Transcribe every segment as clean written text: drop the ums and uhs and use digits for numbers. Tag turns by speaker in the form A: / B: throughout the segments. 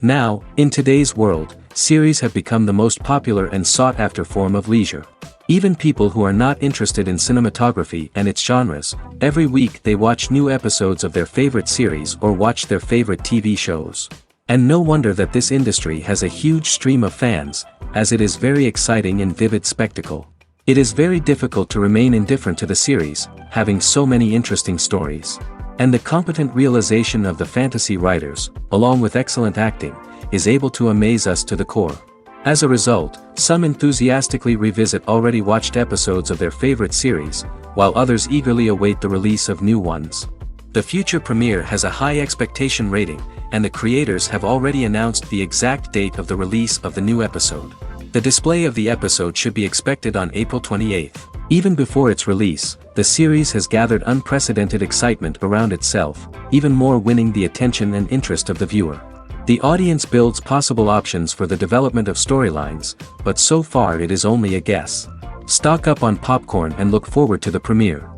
A: Now, in today's world, series have become the most popular and sought-after form of leisure. Even people who are not interested in cinematography and its genres, every week they watch new episodes of their favorite series or watch their favorite TV shows. And no wonder that this industry has a huge stream of fans, as it is very exciting and vivid spectacle. It is very difficult to remain indifferent to the series, having so many interesting stories. And the competent realization of the fantasy writers, along with excellent acting, is able to amaze us to the core. As a result, some enthusiastically revisit already watched episodes of their favorite series, while others eagerly await the release of new ones. The future premiere has a high expectation rating, and the creators have already announced the exact date of the release of the new episode. The display of the episode should be expected on April 28th. Even before its release, the series has gathered unprecedented excitement around itself, even more winning the attention and interest of the viewer. The audience builds possible options for the development of storylines, but so far it is only a guess. Stock up on popcorn and look forward to the premiere.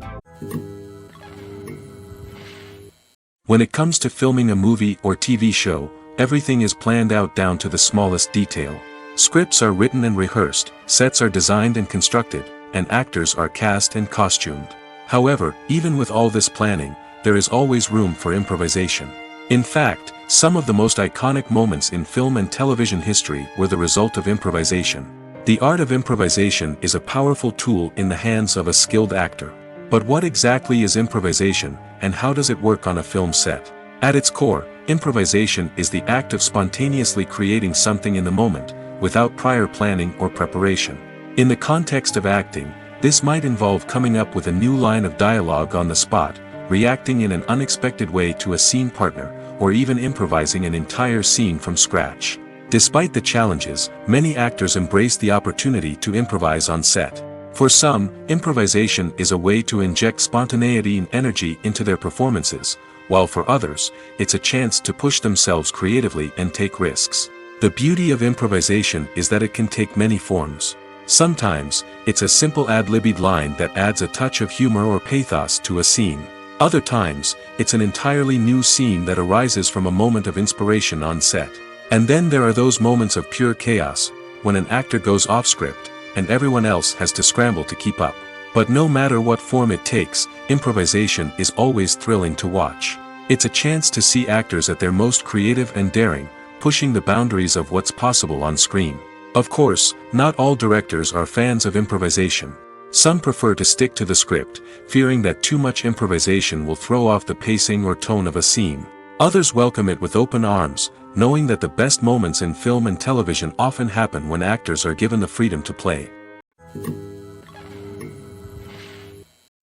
A: When it comes to filming a movie or TV show, everything is planned out down to the smallest detail. Scripts are written and rehearsed, sets are designed and constructed, and actors are cast and costumed. However, even with all this planning, there is always room for improvisation. In fact, some of the most iconic moments in film and television history were the result of improvisation. The art of improvisation is a powerful tool in the hands of a skilled actor. But what exactly is improvisation, and how does it work on a film set? At its core, improvisation is the act of spontaneously creating something in the moment, without prior planning or preparation. In the context of acting, this might involve coming up with a new line of dialogue on the spot, reacting in an unexpected way to a scene partner, or even improvising an entire scene from scratch. Despite the challenges, many actors embrace the opportunity to improvise on set. For some, improvisation is a way to inject spontaneity and energy into their performances, while for others, it's a chance to push themselves creatively and take risks. The beauty of improvisation is that it can take many forms. Sometimes, it's a simple ad-libbed line that adds a touch of humor or pathos to a scene. Other times, it's an entirely new scene that arises from a moment of inspiration on set. And then there are those moments of pure chaos, when an actor goes off script, and everyone else has to scramble to keep up. But no matter what form it takes, improvisation is always thrilling to watch. It's a chance to see actors at their most creative and daring, pushing the boundaries of what's possible on screen. Of course, not all directors are fans of improvisation. Some prefer to stick to the script, fearing that too much improvisation will throw off the pacing or tone of a scene. Others welcome it with open arms, knowing that the best moments in film and television often happen when actors are given the freedom to play.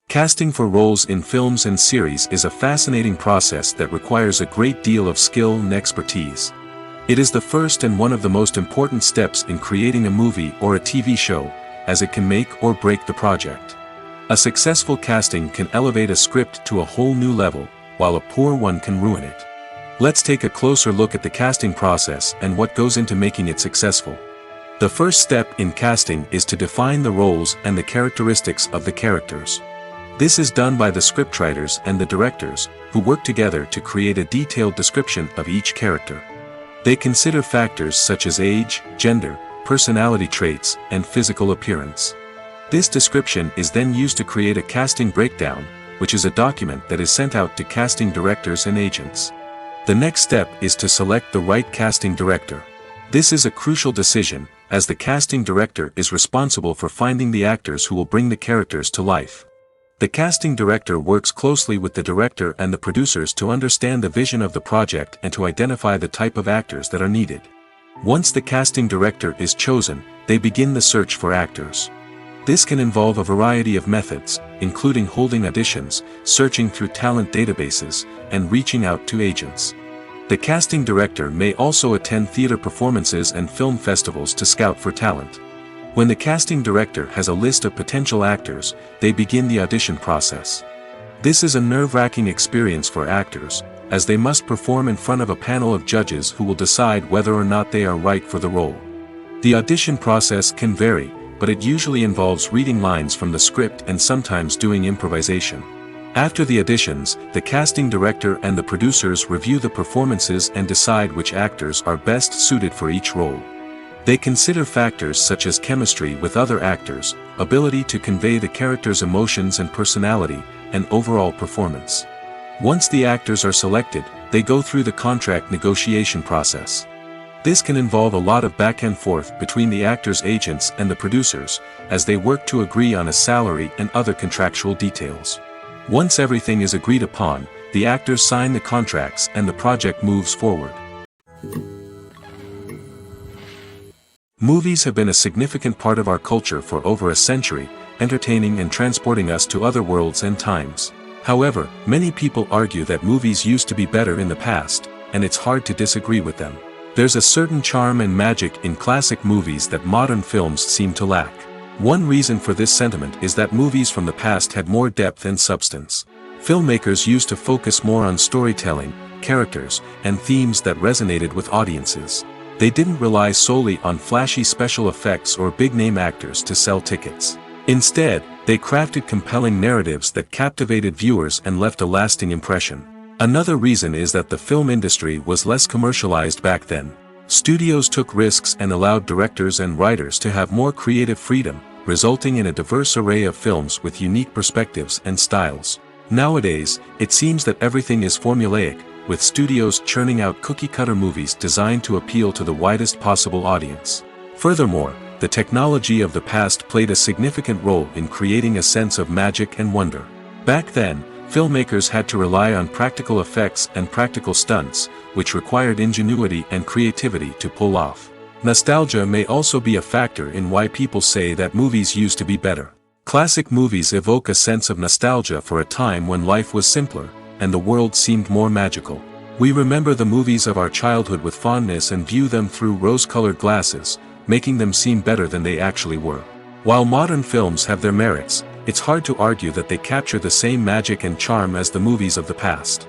A: Casting for roles in films and series is a fascinating process that requires a great deal of skill and expertise. It is the first and one of the most important steps in creating a movie or a TV show, as it can make or break the project. A successful casting can elevate a script to a whole new level, while a poor one can ruin it. Let's take a closer look at the casting process and what goes into making it successful. The first step in casting is to define the roles and the characteristics of the characters. This is done by the scriptwriters and the directors, who work together to create a detailed description of each character. They consider factors such as age, gender, personality traits, and physical appearance. This description is then used to create a casting breakdown, which is a document that is sent out to casting directors and agents. The next step is to select the right casting director. This is a crucial decision, as the casting director is responsible for finding the actors who will bring the characters to life. The casting director works closely with the director and the producers to understand the vision of the project and to identify the type of actors that are needed. Once the casting director is chosen, they begin the search for actors. This can involve a variety of methods, including holding auditions, searching through talent databases, and reaching out to agents. The casting director may also attend theater performances and film festivals to scout for talent. When the casting director has a list of potential actors, they begin the audition process. This is a nerve-wracking experience for actors, as they must perform in front of a panel of judges who will decide whether or not they are right for the role. The audition process can vary, but it usually involves reading lines from the script and sometimes doing improvisation. After the auditions, the casting director and the producers review the performances and decide which actors are best suited for each role. They consider factors such as chemistry with other actors, ability to convey the character's emotions and personality, and overall performance. Once the actors are selected, they go through the contract negotiation process. This can involve a lot of back and forth between the actors' agents and the producers, as they work to agree on a salary and other contractual details. Once everything is agreed upon, the actors sign the contracts and the project moves forward. Movies have been a significant part of our culture for over a century, entertaining and transporting us to other worlds and times. However, many people argue that movies used to be better in the past, and it's hard to disagree with them. There's a certain charm and magic in classic movies that modern films seem to lack. One reason for this sentiment is that movies from the past had more depth and substance. Filmmakers used to focus more on storytelling, characters, and themes that resonated with audiences. They didn't rely solely on flashy special effects or big-name actors to sell tickets. Instead, they crafted compelling narratives that captivated viewers and left a lasting impression. Another reason is that the film industry was less commercialized back then. Studios took risks and allowed directors and writers to have more creative freedom, resulting in a diverse array of films with unique perspectives and styles. Nowadays, it seems that everything is formulaic, with studios churning out cookie-cutter movies designed to appeal to the widest possible audience. Furthermore, the technology of the past played a significant role in creating a sense of magic and wonder. Back then, filmmakers had to rely on practical effects and practical stunts, which required ingenuity and creativity to pull off. Nostalgia may also be a factor in why people say that movies used to be better. Classic movies evoke a sense of nostalgia for a time when life was simpler, and the world seemed more magical. We remember the movies of our childhood with fondness and view them through rose-colored glasses, making them seem better than they actually were. While modern films have their merits, it's hard to argue that they capture the same magic and charm as the movies of the past.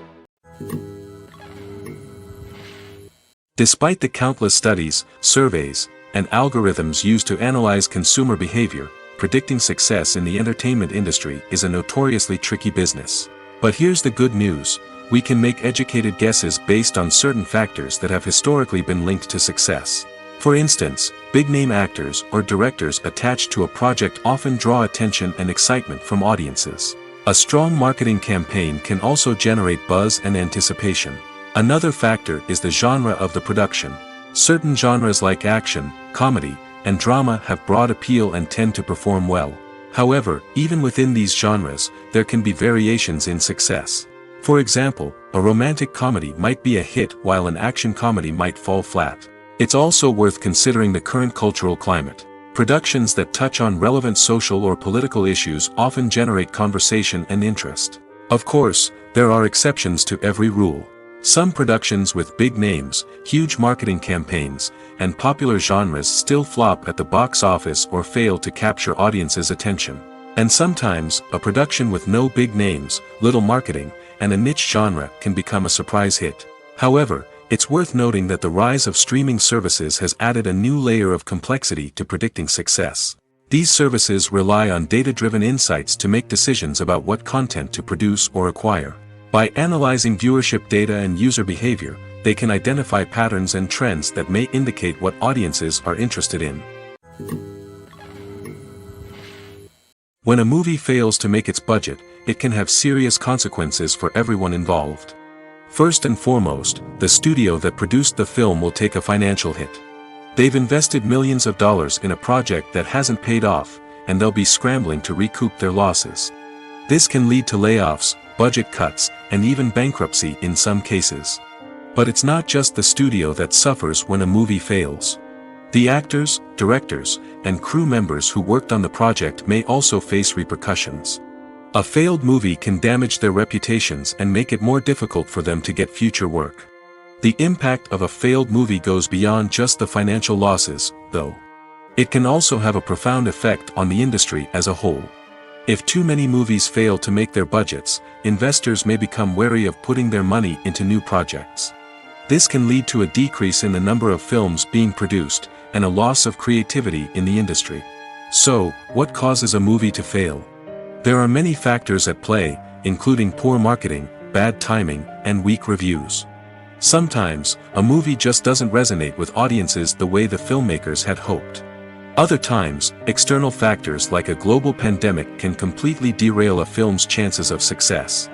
A: Despite the countless studies, surveys, and algorithms used to analyze consumer behavior, predicting success in the entertainment industry is a notoriously tricky business. But here's the good news: we can make educated guesses based on certain factors that have historically been linked to success. For instance, big-name actors or directors attached to a project often draw attention and excitement from audiences. A strong marketing campaign can also generate buzz and anticipation. Another factor is the genre of the production. Certain genres like action, comedy, and drama have broad appeal and tend to perform well. However, even within these genres, there can be variations in success. For example, a romantic comedy might be a hit while an action comedy might fall flat. It's also worth considering the current cultural climate. Productions that touch on relevant social or political issues often generate conversation and interest. Of course, there are exceptions to every rule. Some productions with big names, huge marketing campaigns, and popular genres still flop at the box office or fail to capture audiences' attention. And sometimes, a production with no big names, little marketing, and a niche genre can become a surprise hit. However, it's worth noting that the rise of streaming services has added a new layer of complexity to predicting success. These services rely on data-driven insights to make decisions about what content to produce or acquire. By analyzing viewership data and user behavior, they can identify patterns and trends that may indicate what audiences are interested in. When a movie fails to make its budget, it can have serious consequences for everyone involved. First and foremost, the studio that produced the film will take a financial hit. They've invested millions of dollars in a project that hasn't paid off, and they'll be scrambling to recoup their losses. This can lead to layoffs, budget cuts, and even bankruptcy in some cases. But it's not just the studio that suffers when a movie fails. The actors, directors, and crew members who worked on the project may also face repercussions. A failed movie can damage their reputations and make it more difficult for them to get future work. The impact of a failed movie goes beyond just the financial losses, though. It can also have a profound effect on the industry as a whole. If too many movies fail to make their budgets, investors may become wary of putting their money into new projects. This can lead to a decrease in the number of films being produced, and a loss of creativity in the industry. So, what causes a movie to fail? There are many factors at play, including poor marketing, bad timing, and weak reviews. Sometimes, a movie just doesn't resonate with audiences the way the filmmakers had hoped. Other times, external factors like a global pandemic can completely derail a film's chances of success.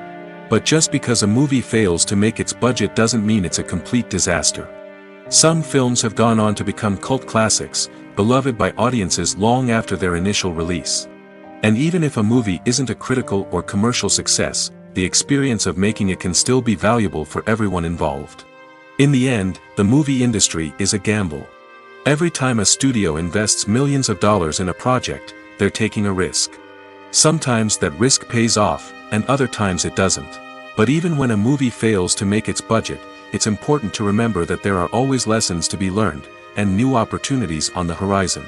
A: But just because a movie fails to make its budget doesn't mean it's a complete disaster. Some films have gone on to become cult classics, beloved by audiences long after their initial release. And even if a movie isn't a critical or commercial success, the experience of making it can still be valuable for everyone involved. In the end, the movie industry is a gamble. Every time a studio invests millions of dollars in a project, they're taking a risk. Sometimes that risk pays off, and other times it doesn't. But even when a movie fails to make its budget, it's important to remember that there are always lessons to be learned, and new opportunities on the horizon.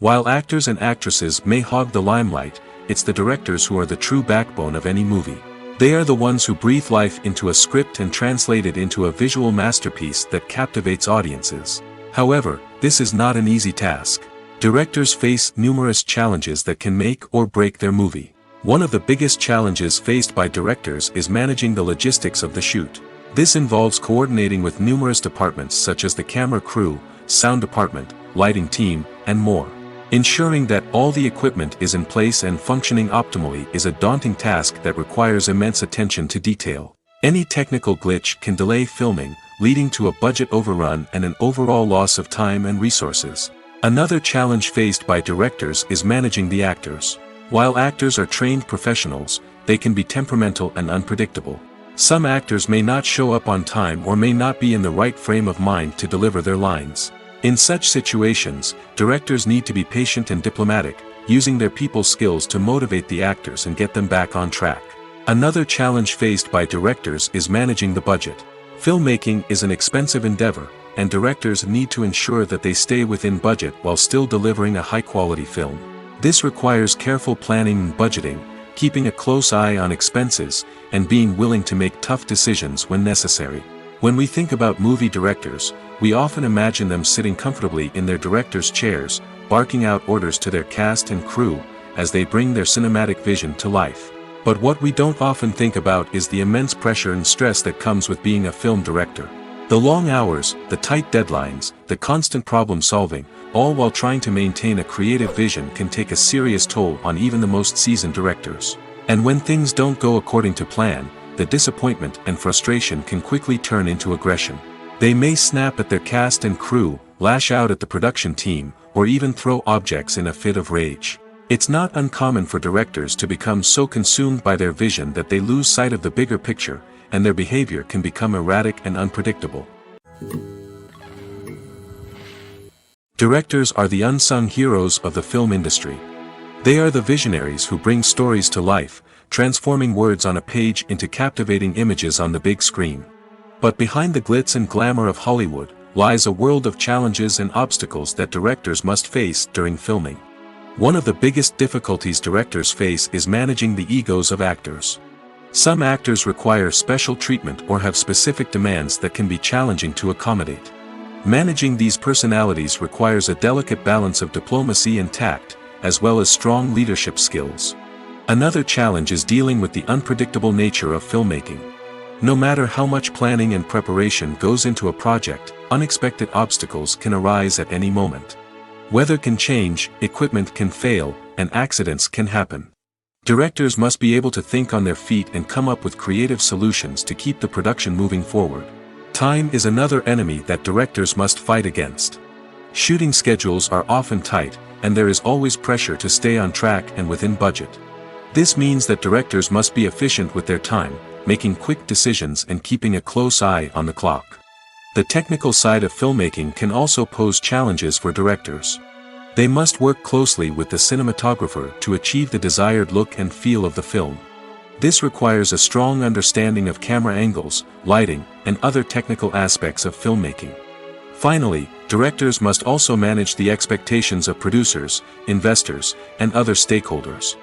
A: While actors and actresses may hog the limelight, it's the directors who are the true backbone of any movie. They are the ones who breathe life into a script and translate it into a visual masterpiece that captivates audiences. However, this is not an easy task. Directors face numerous challenges that can make or break their movie. One of the biggest challenges faced by directors is managing the logistics of the shoot. This involves coordinating with numerous departments such as the camera crew, sound department, lighting team, and more. Ensuring that all the equipment is in place and functioning optimally is a daunting task that requires immense attention to detail. Any technical glitch can delay filming, leading to a budget overrun and an overall loss of time and resources. Another challenge faced by directors is managing the actors. While actors are trained professionals, they can be temperamental and unpredictable. Some actors may not show up on time or may not be in the right frame of mind to deliver their lines. In such situations, directors need to be patient and diplomatic, using their people skills to motivate the actors and get them back on track. Another challenge faced by directors is managing the budget. Filmmaking is an expensive endeavor, and directors need to ensure that they stay within budget while still delivering a high-quality film. This requires careful planning and budgeting, keeping a close eye on expenses, and being willing to make tough decisions when necessary. When we think about movie directors, we often imagine them sitting comfortably in their director's chairs, barking out orders to their cast and crew, as they bring their cinematic vision to life. But what we don't often think about is the immense pressure and stress that comes with being a film director. The long hours, the tight deadlines, the constant problem solving, all while trying to maintain a creative vision can take a serious toll on even the most seasoned directors. And when things don't go according to plan, the disappointment and frustration can quickly turn into aggression. They may snap at their cast and crew, lash out at the production team, or even throw objects in a fit of rage. It's not uncommon for directors to become so consumed by their vision that they lose sight of the bigger picture, and their behavior can become erratic and unpredictable. Directors are the unsung heroes of the film industry. They are the visionaries who bring stories to life, transforming words on a page into captivating images on the big screen. But behind the glitz and glamour of Hollywood, lies a world of challenges and obstacles that directors must face during filming. One of the biggest difficulties directors face is managing the egos of actors. Some actors require special treatment or have specific demands that can be challenging to accommodate. Managing these personalities requires a delicate balance of diplomacy and tact, as well as strong leadership skills. Another challenge is dealing with the unpredictable nature of filmmaking. No matter how much planning and preparation goes into a project, unexpected obstacles can arise at any moment. Weather can change, equipment can fail, and accidents can happen. Directors must be able to think on their feet and come up with creative solutions to keep the production moving forward. Time is another enemy that directors must fight against. Shooting schedules are often tight, and there is always pressure to stay on track and within budget. This means that directors must be efficient with their time, making quick decisions and keeping a close eye on the clock. The technical side of filmmaking can also pose challenges for directors. They must work closely with the cinematographer to achieve the desired look and feel of the film. This requires a strong understanding of camera angles, lighting, and other technical aspects of filmmaking. Finally, directors must also manage the expectations of producers, investors, and other stakeholders.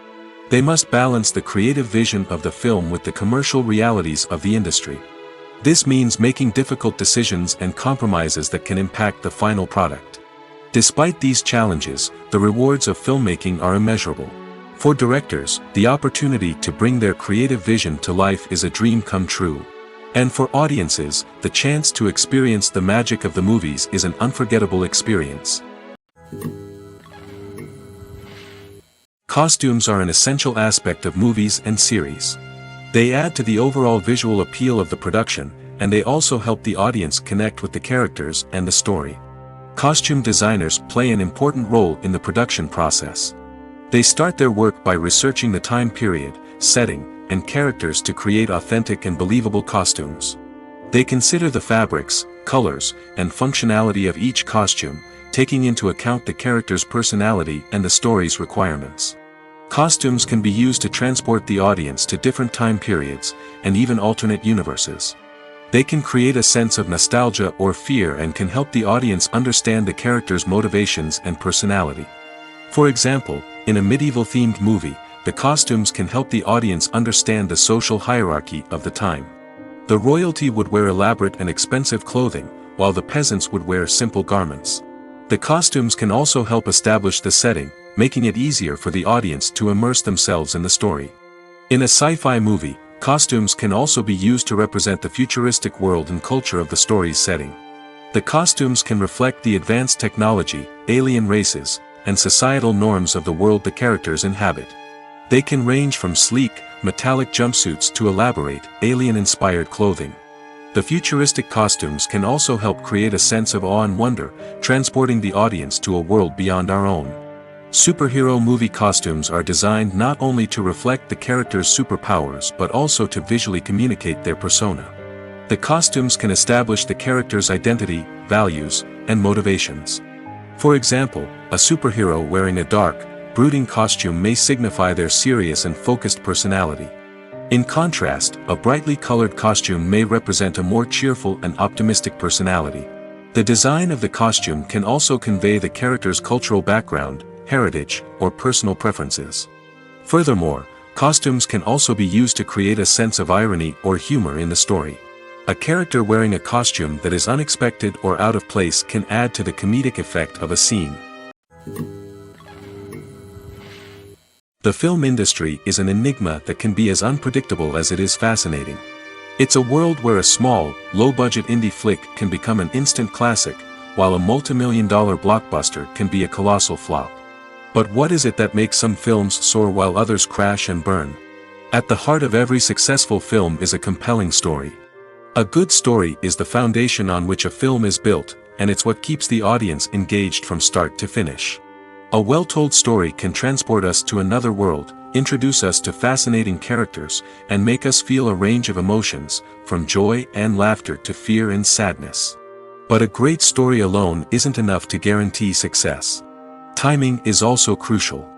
A: They must balance the creative vision of the film with the commercial realities of the industry. This means making difficult decisions and compromises that can impact the final product. Despite these challenges, the rewards of filmmaking are immeasurable. For directors, the opportunity to bring their creative vision to life is a dream come true. And for audiences, the chance to experience the magic of the movies is an unforgettable experience. Costumes are an essential aspect of movies and series. They add to the overall visual appeal of the production, and they also help the audience connect with the characters and the story. Costume designers play an important role in the production process. They start their work by researching the time period, setting, and characters to create authentic and believable costumes. They consider the fabrics, colors, and functionality of each costume, taking into account the character's personality and the story's requirements. Costumes can be used to transport the audience to different time periods, and even alternate universes. They can create a sense of nostalgia or fear and can help the audience understand the character's motivations and personality. For example, in a medieval-themed movie, the costumes can help the audience understand the social hierarchy of the time. The royalty would wear elaborate and expensive clothing, while the peasants would wear simple garments. The costumes can also help establish the setting, making it easier for the audience to immerse themselves in the story. In a sci-fi movie, costumes can also be used to represent the futuristic world and culture of the story's setting. The costumes can reflect the advanced technology, alien races, and societal norms of the world the characters inhabit. They can range from sleek, metallic jumpsuits to elaborate, alien-inspired clothing. The futuristic costumes can also help create a sense of awe and wonder, transporting the audience to a world beyond our own. Superhero movie costumes are designed not only to reflect the character's superpowers but also to visually communicate their persona. The costumes can establish the character's identity, values, and motivations. For example, a superhero wearing a dark, brooding costume may signify their serious and focused personality. In contrast, a brightly colored costume may represent a more cheerful and optimistic personality. The design of the costume can also convey the character's cultural background, heritage, or personal preferences. Furthermore, costumes can also be used to create a sense of irony or humor in the story. A character wearing a costume that is unexpected or out of place can add to the comedic effect of a scene. The film industry is an enigma that can be as unpredictable as it is fascinating. It's a world where a small, low-budget indie flick can become an instant classic, while a multi-million-dollar blockbuster can be a colossal flop. But what is it that makes some films soar while others crash and burn? At the heart of every successful film is a compelling story. A good story is the foundation on which a film is built, and it's what keeps the audience engaged from start to finish. A well-told story can transport us to another world, introduce us to fascinating characters, and make us feel a range of emotions, from joy and laughter to fear and sadness. But a great story alone isn't enough to guarantee success. Timing is also crucial.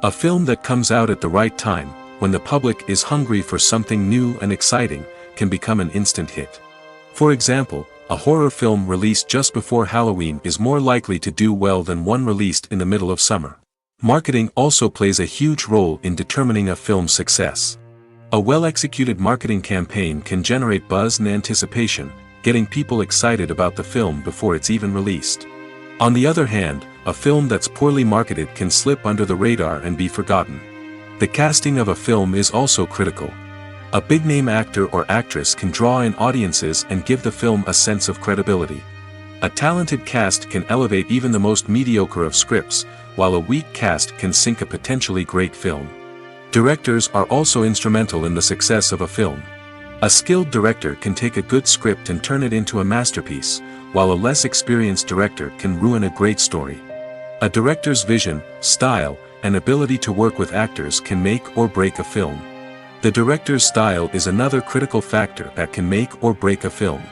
A: A film that comes out at the right time, when the public is hungry for something new and exciting, can become an instant hit. For example, a horror film released just before Halloween is more likely to do well than one released in the middle of summer. Marketing also plays a huge role in determining a film's success. A well-executed marketing campaign can generate buzz and anticipation, getting people excited about the film before it's even released. On the other hand, a film that's poorly marketed can slip under the radar and be forgotten. The casting of a film is also critical. A big-name actor or actress can draw in audiences and give the film a sense of credibility. A talented cast can elevate even the most mediocre of scripts, while a weak cast can sink a potentially great film. Directors are also instrumental in the success of a film. A skilled director can take a good script and turn it into a masterpiece, while a less experienced director can ruin a great story. A director's vision, style, and ability to work with actors can make or break a film. The director's style is another critical factor that can make or break a film.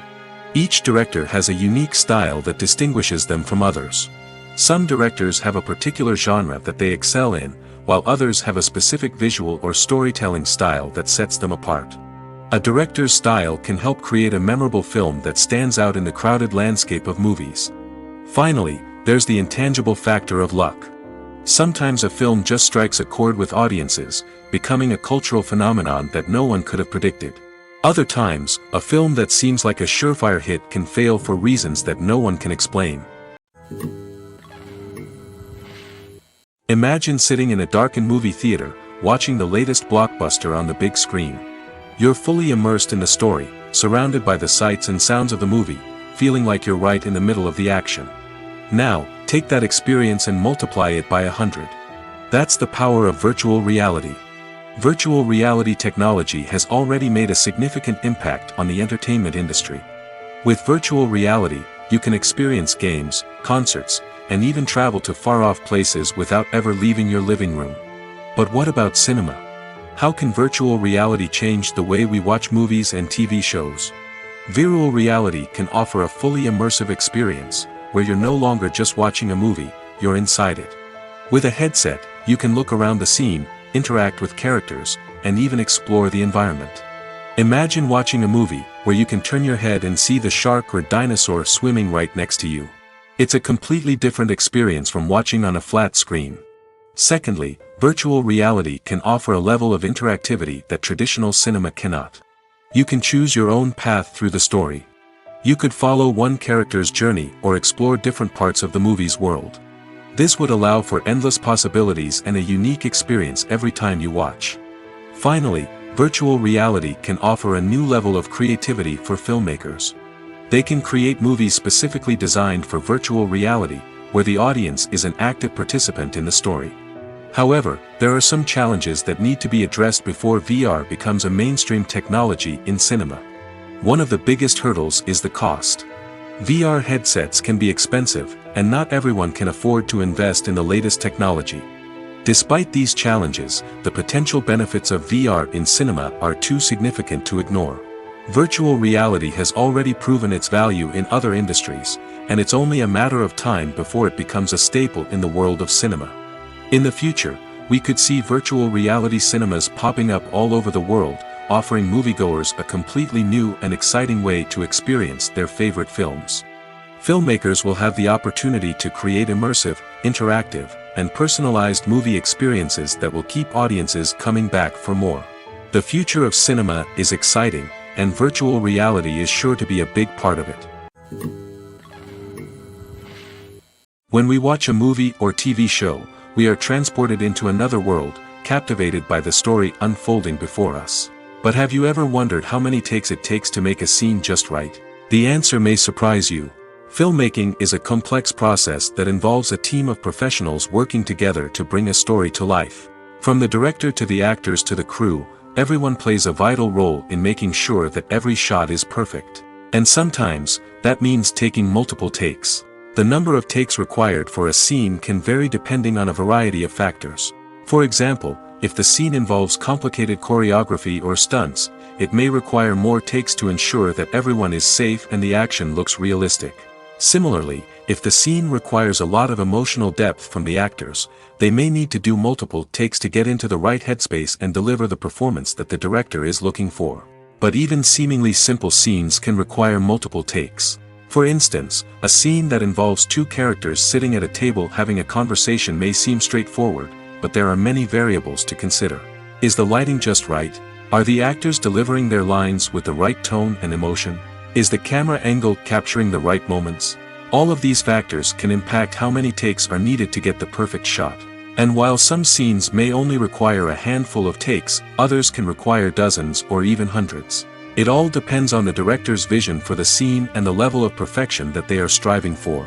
A: Each director has a unique style that distinguishes them from others. Some directors have a particular genre that they excel in, while others have a specific visual or storytelling style that sets them apart. A director's style can help create a memorable film that stands out in the crowded landscape of movies. Finally, there's the intangible factor of luck. Sometimes a film just strikes a chord with audiences, becoming a cultural phenomenon that no one could have predicted. Other times, a film that seems like a surefire hit can fail for reasons that no one can explain. Imagine sitting in a darkened movie theater, watching the latest blockbuster on the big screen. You're fully immersed in the story, surrounded by the sights and sounds of the movie, feeling like you're right in the middle of the action. Now, take that experience and multiply it by 100. That's the power of virtual reality. Virtual reality technology has already made a significant impact on the entertainment industry. With virtual reality, you can experience games, concerts, and even travel to far-off places without ever leaving your living room. But what about cinema? How can virtual reality change the way we watch movies and TV shows? Virtual reality can offer a fully immersive experience, where you're no longer just watching a movie, you're inside it. With a headset, you can look around the scene, interact with characters, and even explore the environment. Imagine watching a movie where you can turn your head and see the shark or dinosaur swimming right next to you. It's a completely different experience from watching on a flat screen. Secondly, virtual reality can offer a level of interactivity that traditional cinema cannot. You can choose your own path through the story. You could follow one character's journey or explore different parts of the movie's world. This would allow for endless possibilities and a unique experience every time you watch. Finally, virtual reality can offer a new level of creativity for filmmakers. They can create movies specifically designed for virtual reality, where the audience is an active participant in the story. However, there are some challenges that need to be addressed before VR becomes a mainstream technology in cinema. One of the biggest hurdles is the cost. VR headsets can be expensive, and not everyone can afford to invest in the latest technology. Despite these challenges, the potential benefits of VR in cinema are too significant to ignore. Virtual reality has already proven its value in other industries, and it's only a matter of time before it becomes a staple in the world of cinema. In the future, we could see virtual reality cinemas popping up all over the world, offering moviegoers a completely new and exciting way to experience their favorite films. Filmmakers will have the opportunity to create immersive, interactive, and personalized movie experiences that will keep audiences coming back for more. The future of cinema is exciting, and virtual reality is sure to be a big part of it. When we watch a movie or TV show, we are transported into another world, captivated by the story unfolding before us. But have you ever wondered how many takes it takes to make a scene just right? The answer may surprise you. Filmmaking is a complex process that involves a team of professionals working together to bring a story to life. From the director to the actors to the crew, everyone plays a vital role in making sure that every shot is perfect. And sometimes, that means taking multiple takes. The number of takes required for a scene can vary depending on a variety of factors. For example, if the scene involves complicated choreography or stunts, it may require more takes to ensure that everyone is safe and the action looks realistic. Similarly, if the scene requires a lot of emotional depth from the actors, they may need to do multiple takes to get into the right headspace and deliver the performance that the director is looking for. But even seemingly simple scenes can require multiple takes. For instance, a scene that involves two characters sitting at a table having a conversation may seem straightforward, but there are many variables to consider. Is the lighting just right? Are the actors delivering their lines with the right tone and emotion? Is the camera angle capturing the right moments? All of these factors can impact how many takes are needed to get the perfect shot. And while some scenes may only require a handful of takes, others can require dozens or even hundreds. It all depends on the director's vision for the scene and the level of perfection that they are striving for.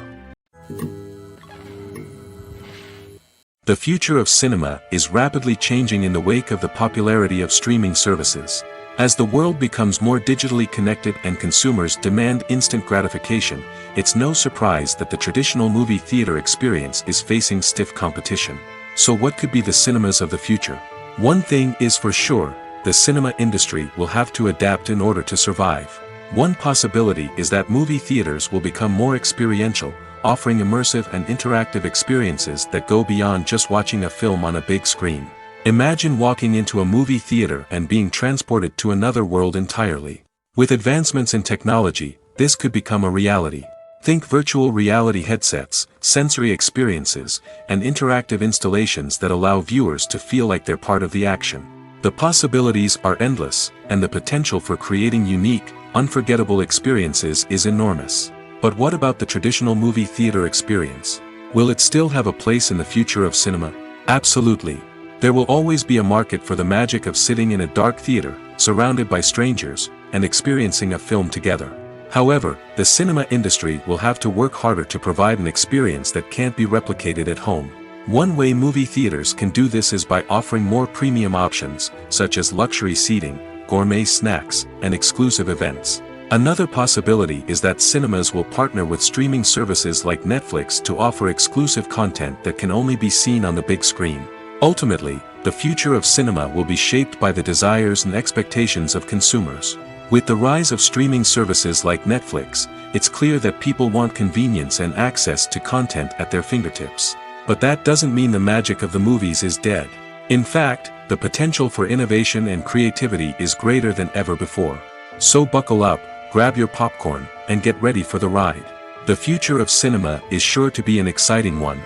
A: The future of cinema is rapidly changing in the wake of the popularity of streaming services. As the world becomes more digitally connected and consumers demand instant gratification, it's no surprise that the traditional movie theater experience is facing stiff competition. So what could be the cinemas of the future? One thing is for sure, the cinema industry will have to adapt in order to survive. One possibility is that movie theaters will become more experiential, offering immersive and interactive experiences that go beyond just watching a film on a big screen. Imagine walking into a movie theater and being transported to another world entirely. With advancements in technology, this could become a reality. Think virtual reality headsets, sensory experiences, and interactive installations that allow viewers to feel like they're part of the action. The possibilities are endless, and the potential for creating unique, unforgettable experiences is enormous. But what about the traditional movie theater experience? Will it still have a place in the future of cinema? Absolutely. There will always be a market for the magic of sitting in a dark theater, surrounded by strangers, and experiencing a film together. However, the cinema industry will have to work harder to provide an experience that can't be replicated at home. One way movie theaters can do this is by offering more premium options, such as luxury seating, gourmet snacks, and exclusive events. Another possibility is that cinemas will partner with streaming services like Netflix to offer exclusive content that can only be seen on the big screen. Ultimately, the future of cinema will be shaped by the desires and expectations of consumers. With the rise of streaming services like Netflix, it's clear that people want convenience and access to content at their fingertips. But that doesn't mean the magic of the movies is dead. In fact, the potential for innovation and creativity is greater than ever before. So buckle up, grab your popcorn, and get ready for the ride. The future of cinema is sure to be an exciting one.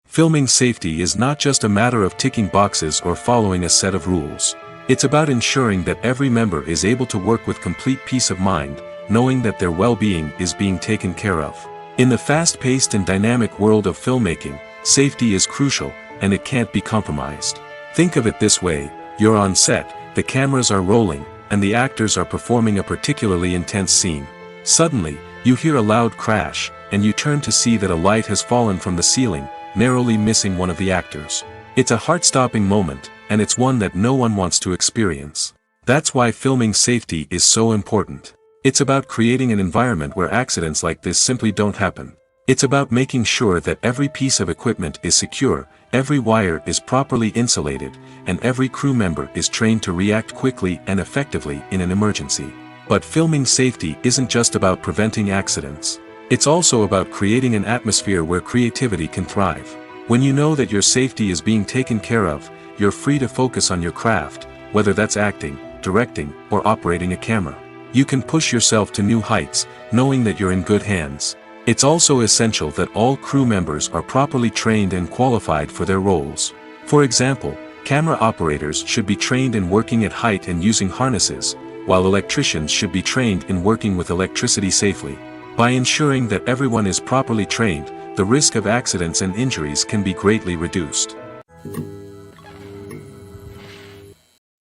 A: Filming safety is not just a matter of ticking boxes or following a set of rules. It's about ensuring that every member is able to work with complete peace of mind, knowing that their well-being is being taken care of. In the fast-paced and dynamic world of filmmaking, safety is crucial, and it can't be compromised. Think of it this way: you're on set, the cameras are rolling, and the actors are performing a particularly intense scene. Suddenly, you hear a loud crash, and you turn to see that a light has fallen from the ceiling, narrowly missing one of the actors. It's a heart-stopping moment, and it's one that no one wants to experience. That's why filming safety is so important. It's about creating an environment where accidents like this simply don't happen. It's about making sure that every piece of equipment is secure, every wire is properly insulated, and every crew member is trained to react quickly and effectively in an emergency. But filming safety isn't just about preventing accidents. It's also about creating an atmosphere where creativity can thrive. When you know that your safety is being taken care of, you're free to focus on your craft, whether that's acting, directing, or operating a camera. You can push yourself to new heights, knowing that you're in good hands. It's also essential that all crew members are properly trained and qualified for their roles. For example, camera operators should be trained in working at height and using harnesses, while electricians should be trained in working with electricity safely. By ensuring that everyone is properly trained, the risk of accidents and injuries can be greatly reduced.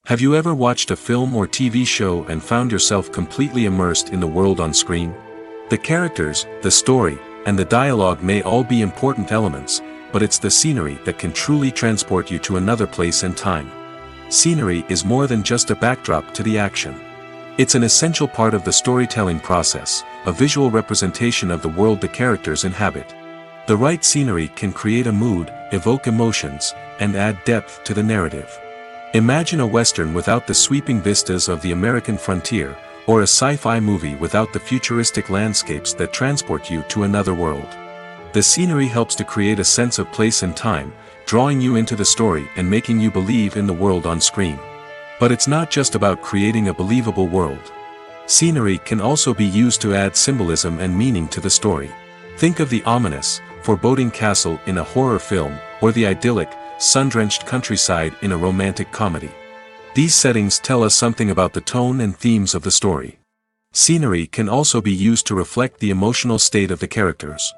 A: Have you ever watched a film or TV show and found yourself completely immersed in the world on screen? The characters, the story, and the dialogue may all be important elements, but it's the scenery that can truly transport you to another place and time. Scenery is more than just a backdrop to the action. It's an essential part of the storytelling process, a visual representation of the world the characters inhabit. The right scenery can create a mood, evoke emotions, and add depth to the narrative. Imagine a Western without the sweeping vistas of the American frontier, or a sci-fi movie without the futuristic landscapes that transport you to another world. The scenery helps to create a sense of place and time, drawing you into the story and making you believe in the world on screen. But it's not just about creating a believable world. Scenery can also be used to add symbolism and meaning to the story. Think of the ominous, foreboding castle in a horror film, or the idyllic, sun-drenched countryside in a romantic comedy. These settings tell us something about the tone and themes of the story. Scenery can also be used to reflect the emotional state of the characters.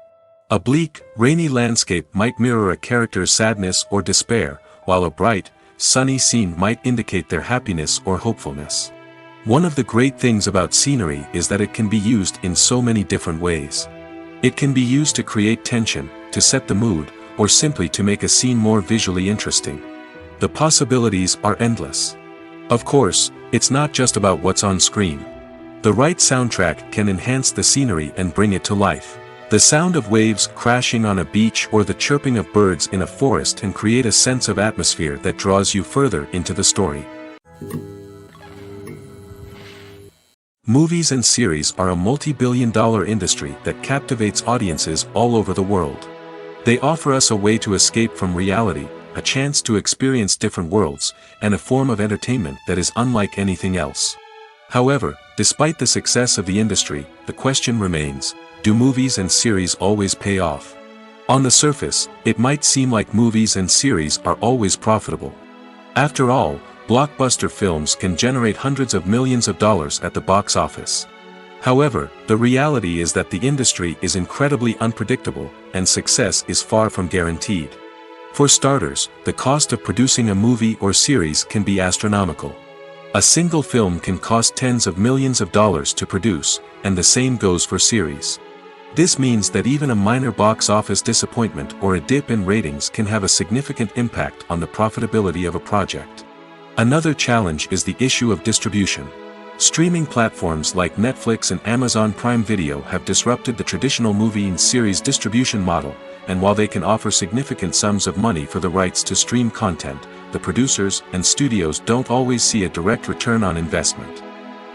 A: A bleak, rainy landscape might mirror a character's sadness or despair, while a bright, sunny scene might indicate their happiness or hopefulness. One of the great things about scenery is that it can be used in so many different ways. It can be used to create tension, to set the mood, or simply to make a scene more visually interesting. The possibilities are endless. Of course, it's not just about what's on screen. The right soundtrack can enhance the scenery and bring it to life. The sound of waves crashing on a beach or the chirping of birds in a forest can create a sense of atmosphere that draws you further into the story. Movies and series are a multi-billion-dollar industry that captivates audiences all over the world. They offer us a way to escape from reality, a chance to experience different worlds, and a form of entertainment that is unlike anything else. However, despite the success of the industry, the question remains, do movies and series always pay off? On the surface, it might seem like movies and series are always profitable. After all, blockbuster films can generate hundreds of millions of dollars at the box office. However, the reality is that the industry is incredibly unpredictable, and success is far from guaranteed. For starters, the cost of producing a movie or series can be astronomical. A single film can cost tens of millions of dollars to produce, and the same goes for series. This means that even a minor box office disappointment or a dip in ratings can have a significant impact on the profitability of a project. Another challenge is the issue of distribution. Streaming platforms like Netflix and Amazon Prime Video have disrupted the traditional movie and series distribution model, and while they can offer significant sums of money for the rights to stream content, the producers and studios don't always see a direct return on investment.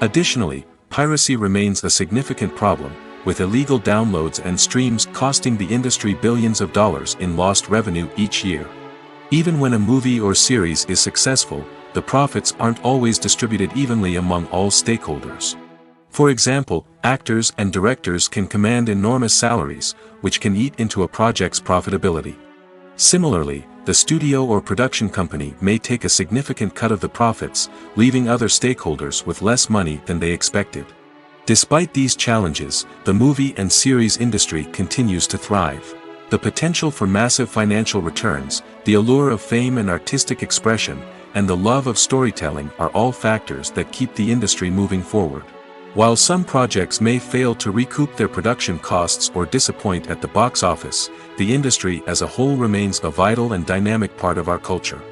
A: Additionally, piracy remains a significant problem, with illegal downloads and streams costing the industry billions of dollars in lost revenue each year. Even when a movie or series is successful, the profits aren't always distributed evenly among all stakeholders. For example, actors and directors can command enormous salaries, which can eat into a project's profitability. Similarly, the studio or production company may take a significant cut of the profits, leaving other stakeholders with less money than they expected. Despite these challenges, the movie and series industry continues to thrive. The potential for massive financial returns, the allure of fame and artistic expression, and the love of storytelling are all factors that keep the industry moving forward. While some projects may fail to recoup their production costs or disappoint at the box office, the industry as a whole remains a vital and dynamic part of our culture.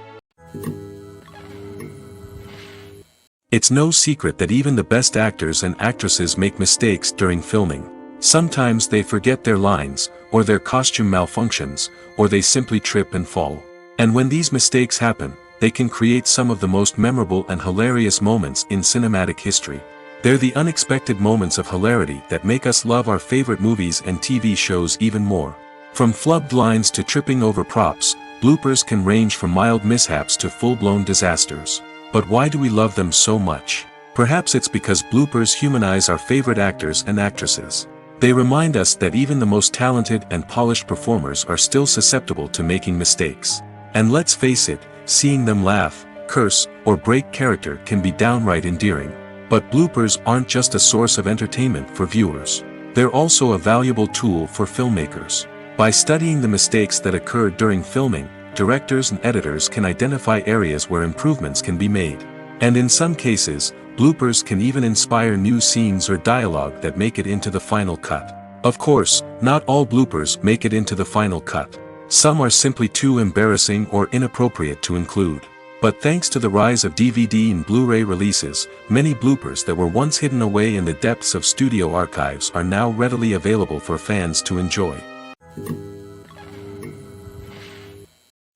A: It's no secret that even the best actors and actresses make mistakes during filming. Sometimes they forget their lines, or their costume malfunctions, or they simply trip and fall. And when these mistakes happen, they can create some of the most memorable and hilarious moments in cinematic history. They're the unexpected moments of hilarity that make us love our favorite movies and TV shows even more. From flubbed lines to tripping over props, bloopers can range from mild mishaps to full-blown disasters. But why do we love them so much? Perhaps it's because bloopers humanize our favorite actors and actresses. They remind us that even the most talented and polished performers are still susceptible to making mistakes. And let's face it, seeing them laugh, curse, or break character can be downright endearing. But bloopers aren't just a source of entertainment for viewers. They're also a valuable tool for filmmakers. By studying the mistakes that occurred during filming, directors and editors can identify areas where improvements can be made. And in some cases, bloopers can even inspire new scenes or dialogue that make it into the final cut. Of course, not all bloopers make it into the final cut. Some are simply too embarrassing or inappropriate to include. But thanks to the rise of DVD and Blu-ray releases, many bloopers that were once hidden away in the depths of studio archives are now readily available for fans to enjoy.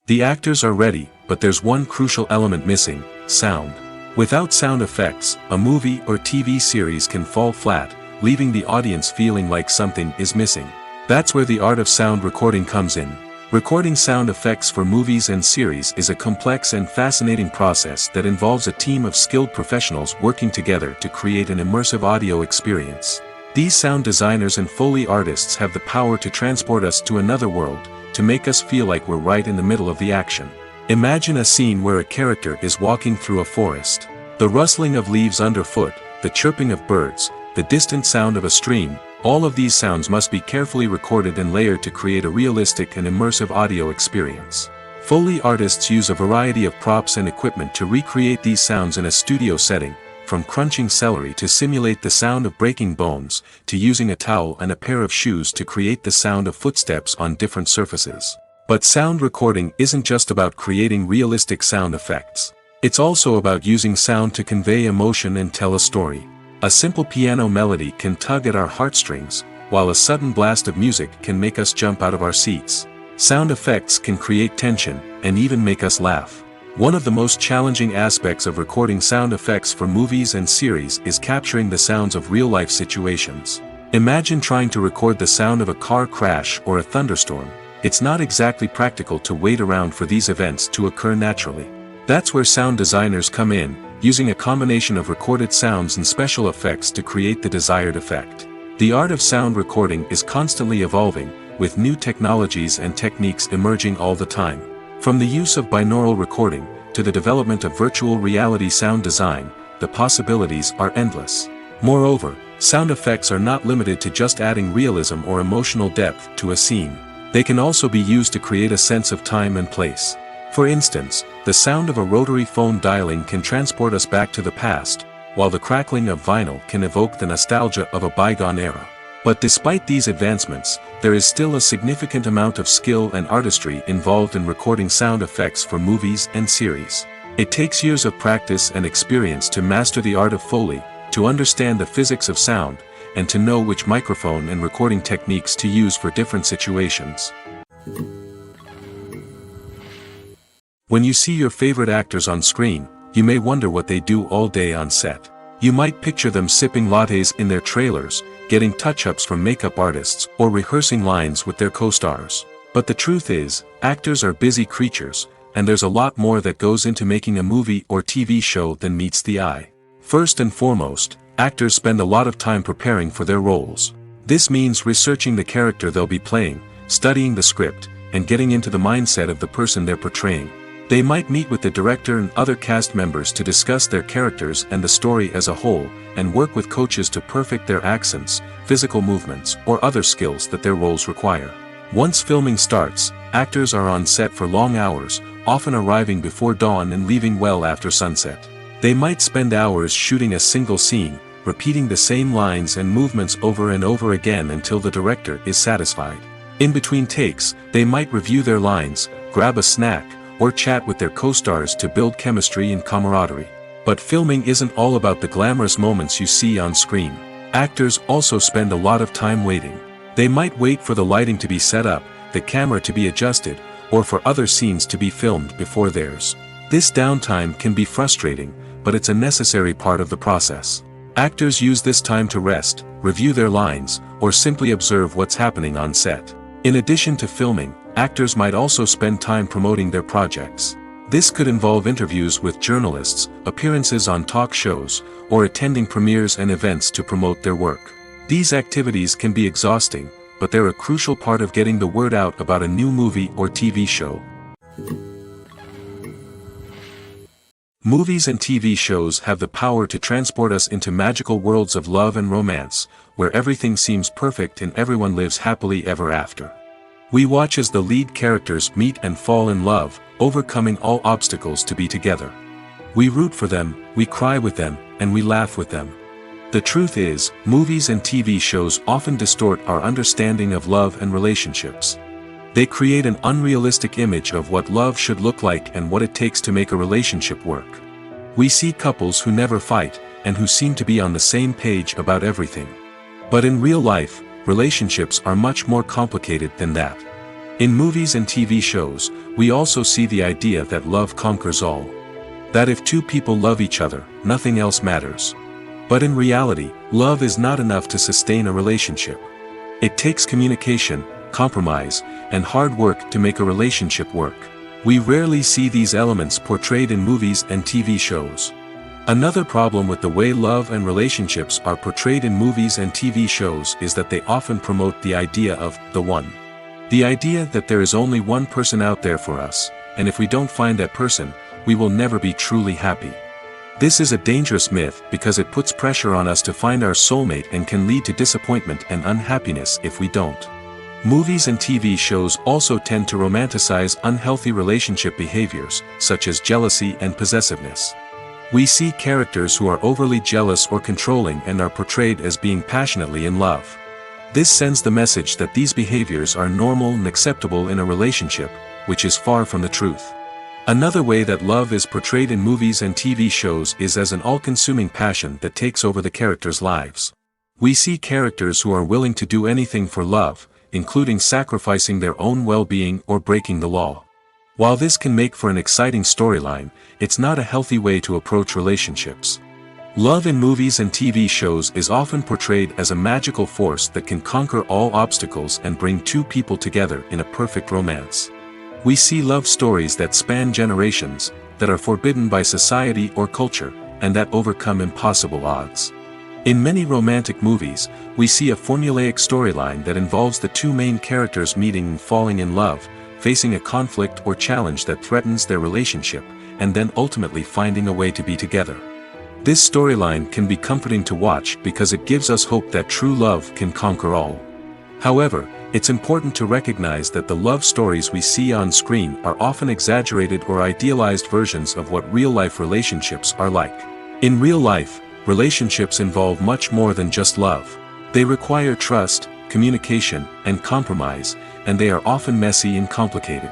A: The actors are ready, but there's one crucial element missing: sound. Without sound effects, a movie or TV series can fall flat, leaving the audience feeling like something is missing. That's where the art of sound recording comes in. Recording sound effects for movies and series is a complex and fascinating process that involves a team of skilled professionals working together to create an immersive audio experience. These sound designers and Foley artists have the power to transport us to another world, to make us feel like we're right in the middle of the action. Imagine a scene where a character is walking through a forest. The rustling of leaves underfoot, the chirping of birds, the distant sound of a stream, all of these sounds must be carefully recorded and layered to create a realistic and immersive audio experience. Foley artists use a variety of props and equipment to recreate these sounds in a studio setting, from crunching celery to simulate the sound of breaking bones, to using a towel and a pair of shoes to create the sound of footsteps on different surfaces. But sound recording isn't just about creating realistic sound effects. It's also about using sound to convey emotion and tell a story. A simple piano melody can tug at our heartstrings, while a sudden blast of music can make us jump out of our seats. Sound effects can create tension, and even make us laugh. One of the most challenging aspects of recording sound effects for movies and series is capturing the sounds of real-life situations. Imagine trying to record the sound of a car crash or a thunderstorm. It's not exactly practical to wait around for these events to occur naturally. That's where sound designers come in, using a combination of recorded sounds and special effects to create the desired effect. The art of sound recording is constantly evolving, with new technologies and techniques emerging all the time. From the use of binaural recording, to the development of virtual reality sound design, the possibilities are endless. Moreover, Sound effects are not limited to just adding realism or emotional depth to a scene. They can also be used to create a sense of time and place. For instance, the sound of a rotary phone dialing can transport us back to the past, while the crackling of vinyl can evoke the nostalgia of a bygone era. But despite these advancements, there is still a significant amount of skill and artistry involved in recording sound effects for movies and series. It takes years of practice and experience to master the art of Foley, to understand the physics of sound, and to know which microphone and recording techniques to use for different situations. When you see your favorite actors on screen, you may wonder what they do all day on set. You might picture them sipping lattes in their trailers, getting touch-ups from makeup artists, or rehearsing lines with their co-stars. But the truth is, actors are busy creatures, and there's a lot more that goes into making a movie or TV show than meets the eye. First and foremost, actors spend a lot of time preparing for their roles. This means researching the character they'll be playing, studying the script, and getting into the mindset of the person they're portraying. They might meet with the director and other cast members to discuss their characters and the story as a whole, and work with coaches to perfect their accents, physical movements, or other skills that their roles require. Once filming starts, actors are on set for long hours, often arriving before dawn and leaving well after sunset. They might spend hours shooting a single scene, repeating the same lines and movements over and over again until the director is satisfied. In between takes, they might review their lines, grab a snack, or chat with their co-stars to build chemistry and camaraderie. But filming isn't all about the glamorous moments you see on screen. Actors also spend a lot of time waiting. They might wait for the lighting to be set up, the camera to be adjusted, or for other scenes to be filmed before theirs. This downtime can be frustrating, but it's a necessary part of the process. Actors use this time to rest, review their lines, or simply observe what's happening on set. In addition to filming, actors might also spend time promoting their projects. This could involve interviews with journalists, appearances on talk shows, or attending premieres and events to promote their work. These activities can be exhausting, but they're a crucial part of getting the word out about a new movie or TV show. Movies and TV shows have the power to transport us into magical worlds of love and romance, where everything seems perfect and everyone lives happily ever after. We watch as the lead characters meet and fall in love, overcoming all obstacles to be together. We root for them, we cry with them, and we laugh with them. The truth is, movies and TV shows often distort our understanding of love and relationships. They create an unrealistic image of what love should look like and what it takes to make a relationship work. We see couples who never fight, and who seem to be on the same page about everything. But in real life, relationships are much more complicated than that. In movies and TV shows, we also see the idea that love conquers all. That if two people love each other, nothing else matters. But in reality, love is not enough to sustain a relationship. It takes communication, compromise, and hard work to make a relationship work. We rarely see these elements portrayed in movies and TV shows. Another problem with the way love and relationships are portrayed in movies and TV shows is that they often promote the idea of the one. The idea that there is only one person out there for us, and if we don't find that person, we will never be truly happy. This is a dangerous myth because it puts pressure on us to find our soulmate and can lead to disappointment and unhappiness if we don't. Movies and TV shows also tend to romanticize unhealthy relationship behaviors, such as jealousy and possessiveness. We see characters who are overly jealous or controlling and are portrayed as being passionately in love. This sends the message that these behaviors are normal and acceptable in a relationship, which is far from the truth. Another way that love is portrayed in movies and TV shows is as an all-consuming passion that takes over the characters' lives. We see characters who are willing to do anything for love, including sacrificing their own well-being or breaking the law. While this can make for an exciting storyline, it's not a healthy way to approach relationships. Love in movies and TV shows is often portrayed as a magical force that can conquer all obstacles and bring two people together in a perfect romance. We see love stories that span generations, that are forbidden by society or culture, and that overcome impossible odds. In many romantic movies, we see a formulaic storyline that involves the two main characters meeting and falling in love, facing a conflict or challenge that threatens their relationship, and then ultimately finding a way to be together. This storyline can be comforting to watch because it gives us hope that true love can conquer all. However, it's important to recognize that the love stories we see on screen are often exaggerated or idealized versions of what real-life relationships are like. In real life, relationships involve much more than just love. They require trust, communication, and compromise, and they are often messy and complicated.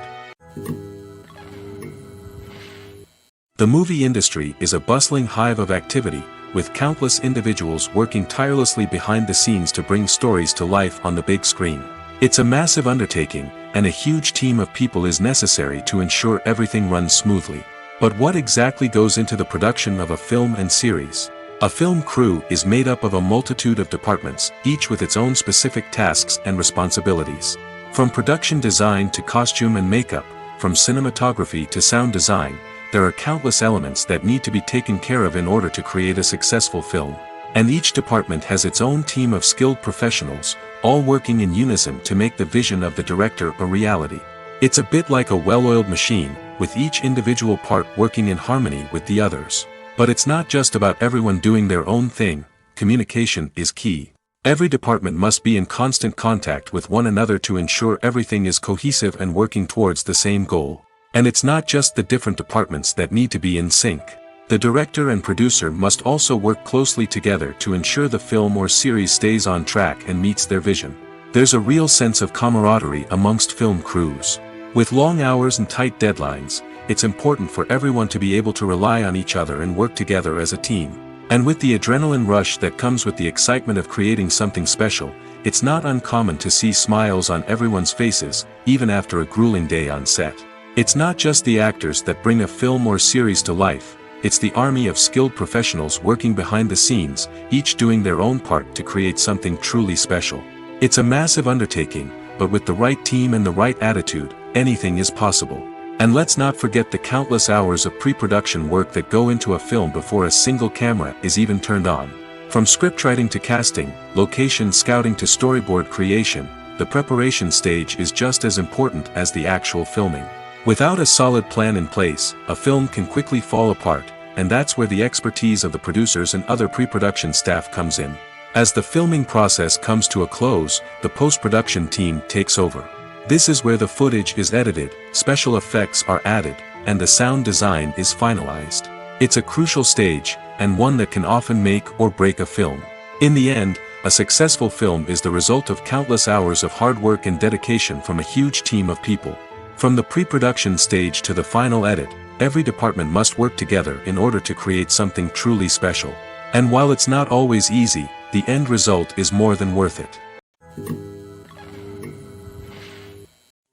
A: The movie industry is a bustling hive of activity, with countless individuals working tirelessly behind the scenes to bring stories to life on the big screen. It's a massive undertaking, and a huge team of people is necessary to ensure everything runs smoothly. But what exactly goes into the production of a film and series? A film crew is made up of a multitude of departments, each with its own specific tasks and responsibilities. From production design to costume and makeup, from cinematography to sound design, there are countless elements that need to be taken care of in order to create a successful film. And each department has its own team of skilled professionals, all working in unison to make the vision of the director a reality. It's a bit like a well-oiled machine, with each individual part working in harmony with the others. But it's not just about everyone doing their own thing. Communication is key. Every department must be in constant contact with one another to ensure everything is cohesive and working towards the same goal. And it's not just the different departments that need to be in sync. The director and producer must also work closely together to ensure the film or series stays on track and meets their vision. There's a real sense of camaraderie amongst film crews. With long hours and tight deadlines, it's important for everyone to be able to rely on each other and work together as a team. And with the adrenaline rush that comes with the excitement of creating something special, it's not uncommon to see smiles on everyone's faces, even after a grueling day on set. It's not just the actors that bring a film or series to life. It's the army of skilled professionals working behind the scenes, each doing their own part to create something truly special. It's a massive undertaking, but with the right team and the right attitude, anything is possible. And let's not forget the countless hours of pre-production work that go into a film before a single camera is even turned on. From scriptwriting to casting, location scouting to storyboard creation, the preparation stage is just as important as the actual filming. Without a solid plan in place, a film can quickly fall apart, and that's where the expertise of the producers and other pre-production staff comes in. As the filming process comes to a close, the post-production team takes over. This is where the footage is edited, special effects are added, and the sound design is finalized. It's a crucial stage, and one that can often make or break a film. In the end, a successful film is the result of countless hours of hard work and dedication from a huge team of people. From the pre-production stage to the final edit, every department must work together in order to create something truly special. And while it's not always easy, the end result is more than worth it.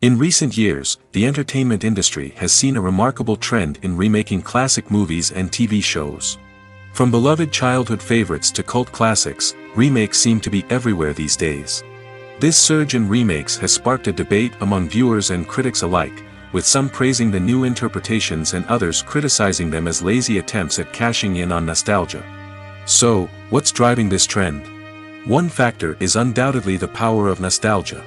A: In recent years, the entertainment industry has seen a remarkable trend in remaking classic movies and TV shows. From beloved childhood favorites to cult classics, remakes seem to be everywhere these days. This surge in remakes has sparked a debate among viewers and critics alike, with some praising the new interpretations and others criticizing them as lazy attempts at cashing in on nostalgia. So, what's driving this trend? One factor is undoubtedly the power of nostalgia.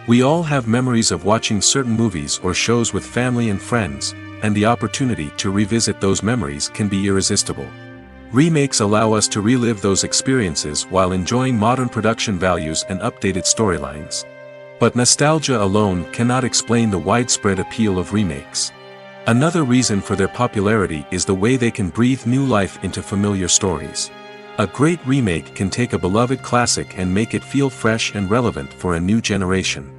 A: We all have memories of watching certain movies or shows with family and friends, and the opportunity to revisit those memories can be irresistible. Remakes allow us to relive those experiences while enjoying modern production values and updated storylines. But nostalgia alone cannot explain the widespread appeal of remakes. Another reason for their popularity is the way they can breathe new life into familiar stories. A great remake can take a beloved classic and make it feel fresh and relevant for a new generation.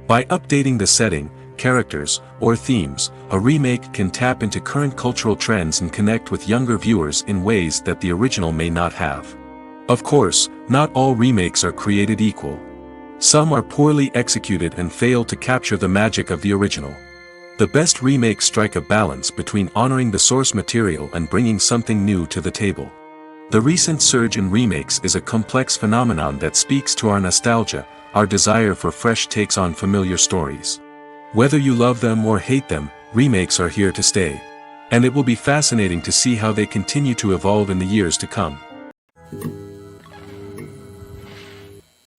A: By updating the setting, characters, or themes, a remake can tap into current cultural trends and connect with younger viewers in ways that the original may not have. Of course, not all remakes are created equal. Some are poorly executed and fail to capture the magic of the original. The best remakes strike a balance between honoring the source material and bringing something new to the table. The recent surge in remakes is a complex phenomenon that speaks to our nostalgia, our desire for fresh takes on familiar stories. Whether you love them or hate them, remakes are here to stay. And it will be fascinating to see how they continue to evolve in the years to come.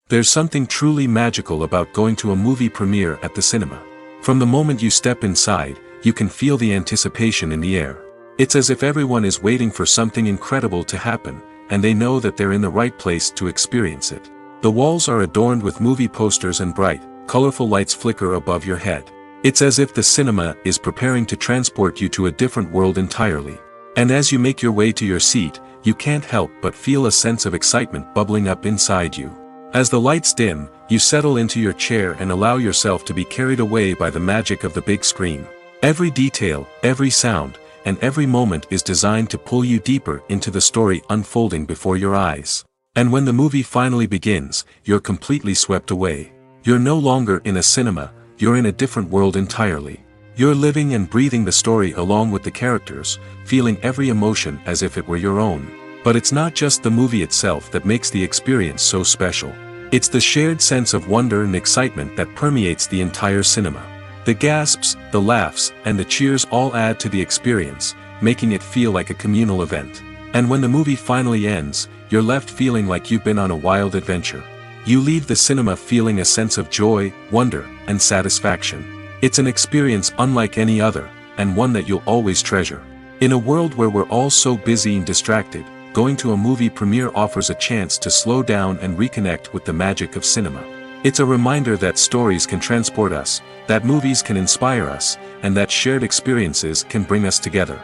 A: There's something truly magical about going to a movie premiere at the cinema. From the moment you step inside, you can feel the anticipation in the air. It's as if everyone is waiting for something incredible to happen, and they know that they're in the right place to experience it. The walls are adorned with movie posters and bright, colorful lights flicker above your head. It's as if the cinema is preparing to transport you to a different world entirely. And as you make your way to your seat, you can't help but feel a sense of excitement bubbling up inside you. As the lights dim, you settle into your chair and allow yourself to be carried away by the magic of the big screen. Every detail, every sound, and every moment is designed to pull you deeper into the story unfolding before your eyes. And when the movie finally begins, you're completely swept away. You're no longer in a cinema, you're in a different world entirely. You're living and breathing the story along with the characters, feeling every emotion as if it were your own. But it's not just the movie itself that makes the experience so special. It's the shared sense of wonder and excitement that permeates the entire cinema. The gasps, the laughs, and the cheers all add to the experience, making it feel like a communal event. And when the movie finally ends, you're left feeling like you've been on a wild adventure. You leave the cinema feeling a sense of joy, wonder, and satisfaction. It's an experience unlike any other, and one that you'll always treasure. In a world where we're all so busy and distracted, going to a movie premiere offers a chance to slow down and reconnect with the magic of cinema. It's a reminder that stories can transport us, that movies can inspire us, and that shared experiences can bring us together.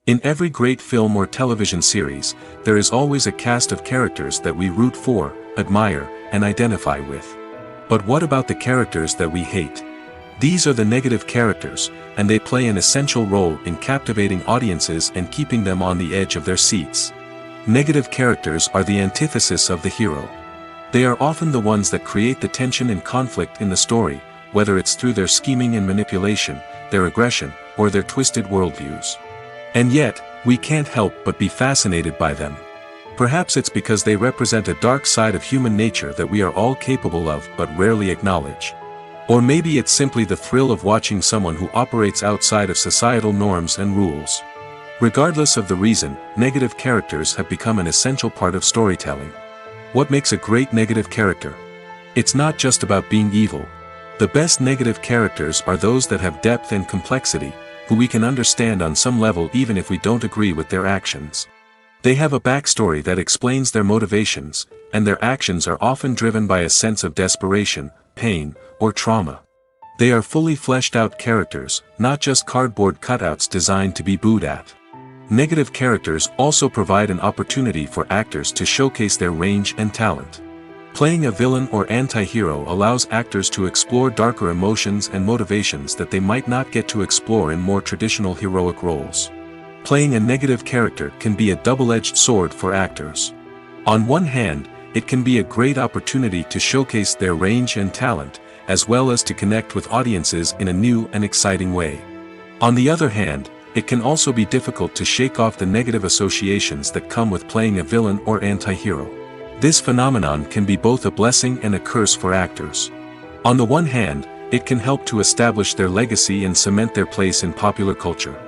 A: In every great film or television series, there is always a cast of characters that we root for, admire, and identify with. But what about the characters that we hate? These are the negative characters, and they play an essential role in captivating audiences and keeping them on the edge of their seats. Negative characters are the antithesis of the hero. They are often the ones that create the tension and conflict in the story, whether it's through their scheming and manipulation, their aggression, or their twisted worldviews. And yet, we can't help but be fascinated by them. Perhaps it's because they represent a dark side of human nature that we are all capable of but rarely acknowledge. Or maybe it's simply the thrill of watching someone who operates outside of societal norms and rules. Regardless of the reason, negative characters have become an essential part of storytelling. What makes a great negative character? It's not just about being evil. The best negative characters are those that have depth and complexity, who we can understand on some level even if we don't agree with their actions. They have a backstory that explains their motivations, and their actions are often driven by a sense of desperation, pain, or trauma. They are fully fleshed out characters, not just cardboard cutouts designed to be booed at. Negative characters also provide an opportunity for actors to showcase their range and talent. Playing a villain or anti-hero allows actors to explore darker emotions and motivations that they might not get to explore in more traditional heroic roles. Playing a negative character can be a double-edged sword for actors. On one hand, it can be a great opportunity to showcase their range and talent, as well as to connect with audiences in a new and exciting way. On the other hand, it can also be difficult to shake off the negative associations that come with playing a villain or anti-hero. This phenomenon can be both a blessing and a curse for actors. On the one hand, it can help to establish their legacy and cement their place in popular culture.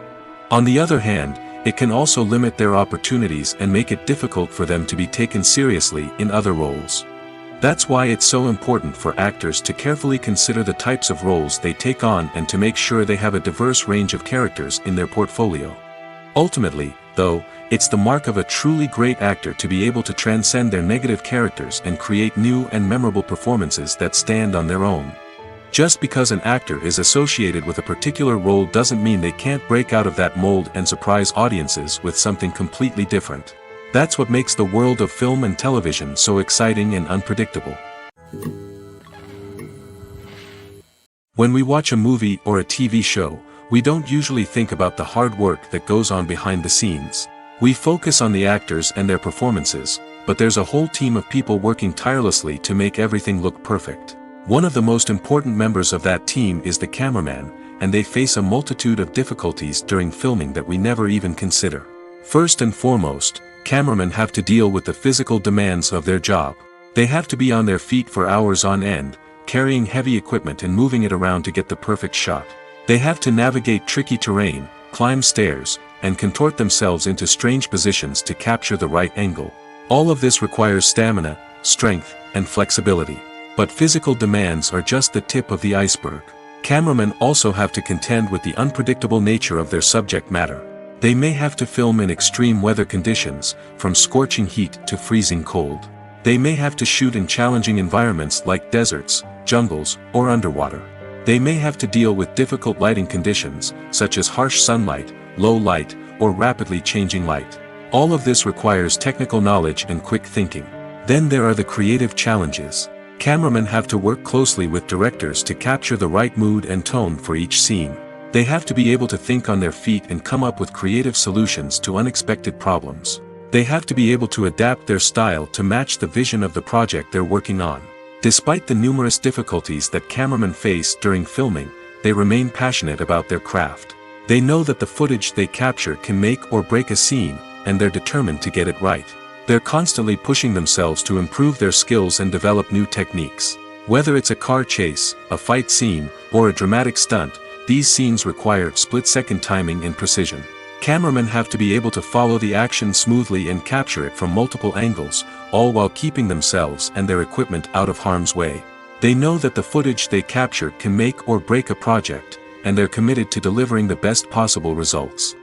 A: On the other hand, it can also limit their opportunities and make it difficult for them to be taken seriously in other roles. That's why it's so important for actors to carefully consider the types of roles they take on and to make sure they have a diverse range of characters in their portfolio. Ultimately, though, it's the mark of a truly great actor to be able to transcend their negative characters and create new and memorable performances that stand on their own. Just because an actor is associated with a particular role doesn't mean they can't break out of that mold and surprise audiences with something completely different. That's what makes the world of film and television so exciting and unpredictable. When we watch a movie or a TV show, we don't usually think about the hard work that goes on behind the scenes. We focus on the actors and their performances, but there's a whole team of people working tirelessly to make everything look perfect. One of the most important members of that team is the cameraman, and they face a multitude of difficulties during filming that we never even consider. First and foremost, cameramen have to deal with the physical demands of their job. They have to be on their feet for hours on end, carrying heavy equipment and moving it around to get the perfect shot. They have to navigate tricky terrain, climb stairs, and contort themselves into strange positions to capture the right angle. All of this requires stamina, strength, and flexibility. But physical demands are just the tip of the iceberg. Cameramen also have to contend with the unpredictable nature of their subject matter. They may have to film in extreme weather conditions, from scorching heat to freezing cold. They may have to shoot in challenging environments like deserts, jungles, or underwater. They may have to deal with difficult lighting conditions, such as harsh sunlight, low light, or rapidly changing light. All of this requires technical knowledge and quick thinking. Then there are the creative challenges. Cameramen have to work closely with directors to capture the right mood and tone for each scene. They have to be able to think on their feet and come up with creative solutions to unexpected problems. They have to be able to adapt their style to match the vision of the project they're working on. Despite the numerous difficulties that cameramen face during filming, they remain passionate about their craft. They know that the footage they capture can make or break a scene, and they're determined to get it right. They're constantly pushing themselves to improve their skills and develop new techniques. Whether it's a car chase, a fight scene, or a dramatic stunt, these scenes require split-second timing and precision. Cameramen have to be able to follow the action smoothly and capture it from multiple angles, all while keeping themselves and their equipment out of harm's way. They know that the footage they capture can make or break a project, and they're committed to delivering the best possible results.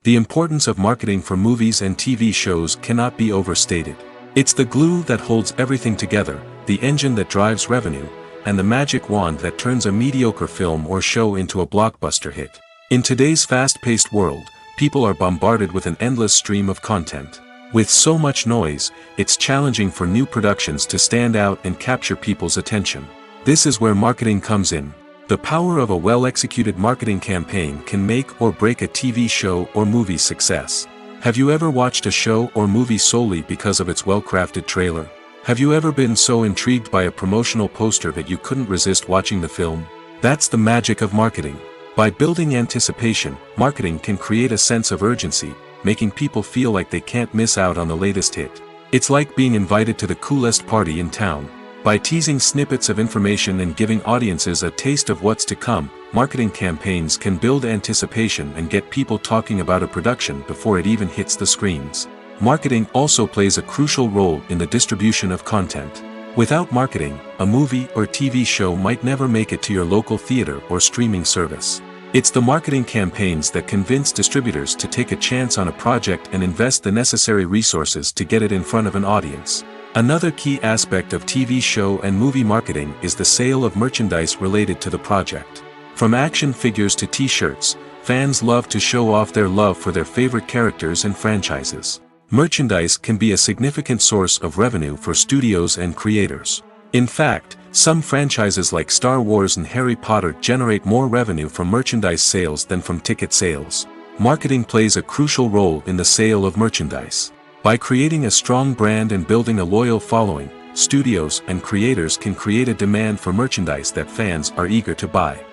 A: The importance of marketing for movies and TV shows cannot be overstated. It's the glue that holds everything together, the engine that drives revenue, and the magic wand that turns a mediocre film or show into a blockbuster hit. In today's fast-paced world, people are bombarded with an endless stream of content. With so much noise, it's challenging for new productions to stand out and capture people's attention. This is where marketing comes in. The power of a well-executed marketing campaign can make or break a TV show or movie's success. Have you ever watched a show or movie solely because of its well-crafted trailer? Have you ever been so intrigued by a promotional poster that you couldn't resist watching the film? That's the magic of marketing. By building anticipation, marketing can create a sense of urgency, making people feel like they can't miss out on the latest hit. It's like being invited to the coolest party in town. By teasing snippets of information and giving audiences a taste of what's to come, marketing campaigns can build anticipation and get people talking about a production before it even hits the screens. Marketing also plays a crucial role in the distribution of content. Without marketing, a movie or TV show might never make it to your local theater or streaming service. It's the marketing campaigns that convince distributors to take a chance on a project and invest the necessary resources to get it in front of an audience. Another key aspect of TV show and movie marketing is the sale of merchandise related to the project. From action figures to t-shirts, fans love to show off their love for their favorite characters and franchises. Merchandise can be a significant source of revenue for studios and creators. In fact, some franchises like Star Wars and Harry Potter generate more revenue from merchandise sales than from ticket sales. Marketing plays a crucial role in the sale of merchandise. By creating a strong brand and building a loyal following, studios and creators can create a demand for merchandise that fans are eager to buy.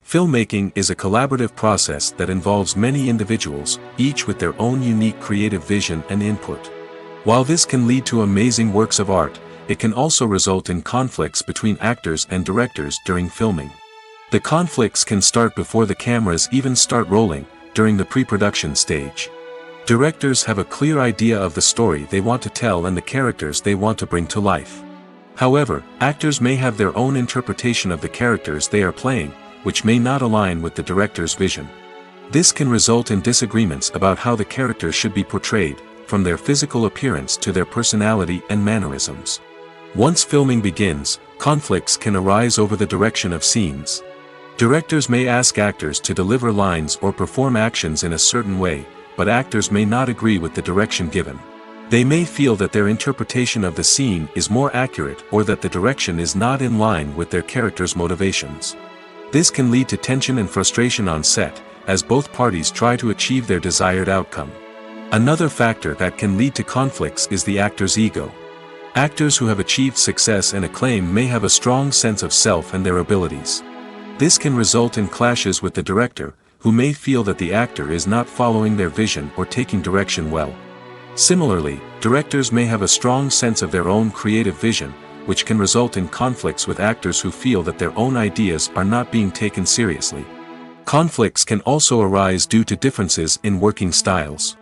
A: Filmmaking is a collaborative process that involves many individuals, each with their own unique creative vision and input. While this can lead to amazing works of art, it can also result in conflicts between actors and directors during filming. The conflicts can start before the cameras even start rolling, during the pre-production stage. Directors have a clear idea of the story they want to tell and the characters they want to bring to life. However, actors may have their own interpretation of the characters they are playing, which may not align with the director's vision. This can result in disagreements about how the characters should be portrayed, from their physical appearance to their personality and mannerisms. Once filming begins, conflicts can arise over the direction of scenes. Directors may ask actors to deliver lines or perform actions in a certain way, but actors may not agree with the direction given. They may feel that their interpretation of the scene is more accurate or that the direction is not in line with their character's motivations. This can lead to tension and frustration on set, as both parties try to achieve their desired outcome. Another factor that can lead to conflicts is the actor's ego. Actors who have achieved success and acclaim may have a strong sense of self and their abilities. This can result in clashes with the director, who may feel that the actor is not following their vision or taking direction well. Similarly, directors may have a strong sense of their own creative vision, which can result in conflicts with actors who feel that their own ideas are not being taken seriously. Conflicts can also arise due to differences in working styles.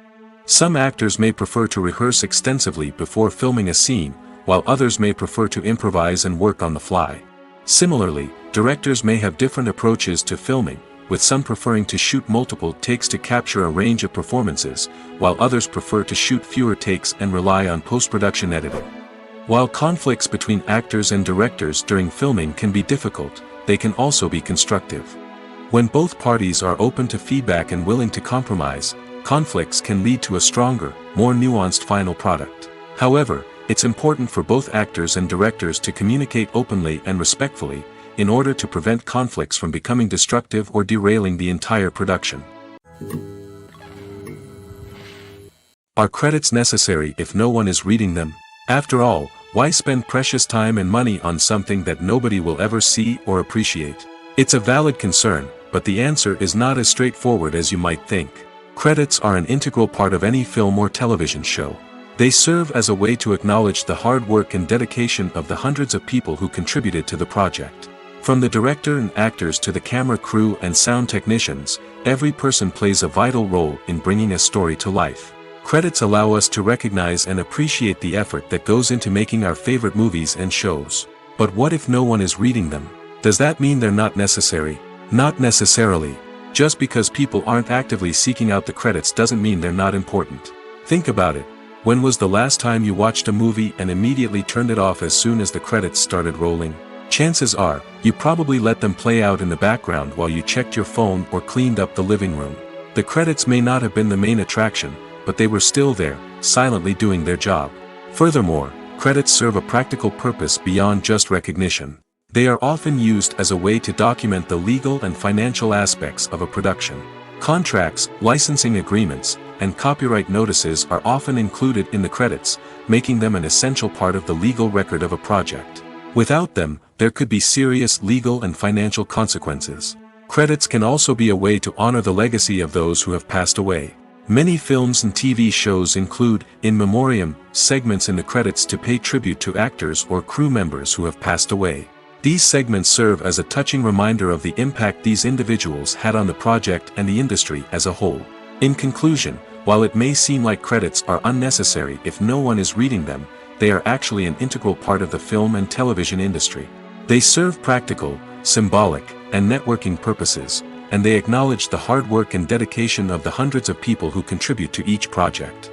A: Some actors may prefer to rehearse extensively before filming a scene, while others may prefer to improvise and work on the fly. Similarly, directors may have different approaches to filming, with some preferring to shoot multiple takes to capture a range of performances, while others prefer to shoot fewer takes and rely on post-production editing. While conflicts between actors and directors during filming can be difficult, they can also be constructive. When both parties are open to feedback and willing to compromise, conflicts can lead to a stronger, more nuanced final product. However, it's important for both actors and directors to communicate openly and respectfully, in order to prevent conflicts from becoming destructive or derailing the entire production. Are credits necessary if no one is reading them? After all, why spend precious time and money on something that nobody will ever see or appreciate? It's a valid concern, but the answer is not as straightforward as you might think. Credits are an integral part of any film or television show. They serve as a way to acknowledge the hard work and dedication of the hundreds of people who contributed to the project. From the director and actors to the camera crew and sound technicians, every person plays a vital role in bringing a story to life. Credits allow us to recognize and appreciate the effort that goes into making our favorite movies and shows. But what if no one is reading them? Does that mean they're not necessary? Not necessarily. Just because people aren't actively seeking out the credits doesn't mean they're not important. Think about it. When was the last time you watched a movie and immediately turned it off as soon as the credits started rolling? Chances are, you probably let them play out in the background while you checked your phone or cleaned up the living room. The credits may not have been the main attraction, but they were still there, silently doing their job. Furthermore, credits serve a practical purpose beyond just recognition. They are often used as a way to document the legal and financial aspects of a production. Contracts, licensing agreements, and copyright notices are often included in the credits, making them an essential part of the legal record of a project. Without them, there could be serious legal and financial consequences. Credits can also be a way to honor the legacy of those who have passed away. Many films and TV shows include, in memoriam, segments in the credits to pay tribute to actors or crew members who have passed away. These segments serve as a touching reminder of the impact these individuals had on the project and the industry as a whole. In conclusion, while it may seem like credits are unnecessary if no one is reading them, they are actually an integral part of the film and television industry. They serve practical, symbolic, and networking purposes, and they acknowledge the hard work and dedication of the hundreds of people who contribute to each project.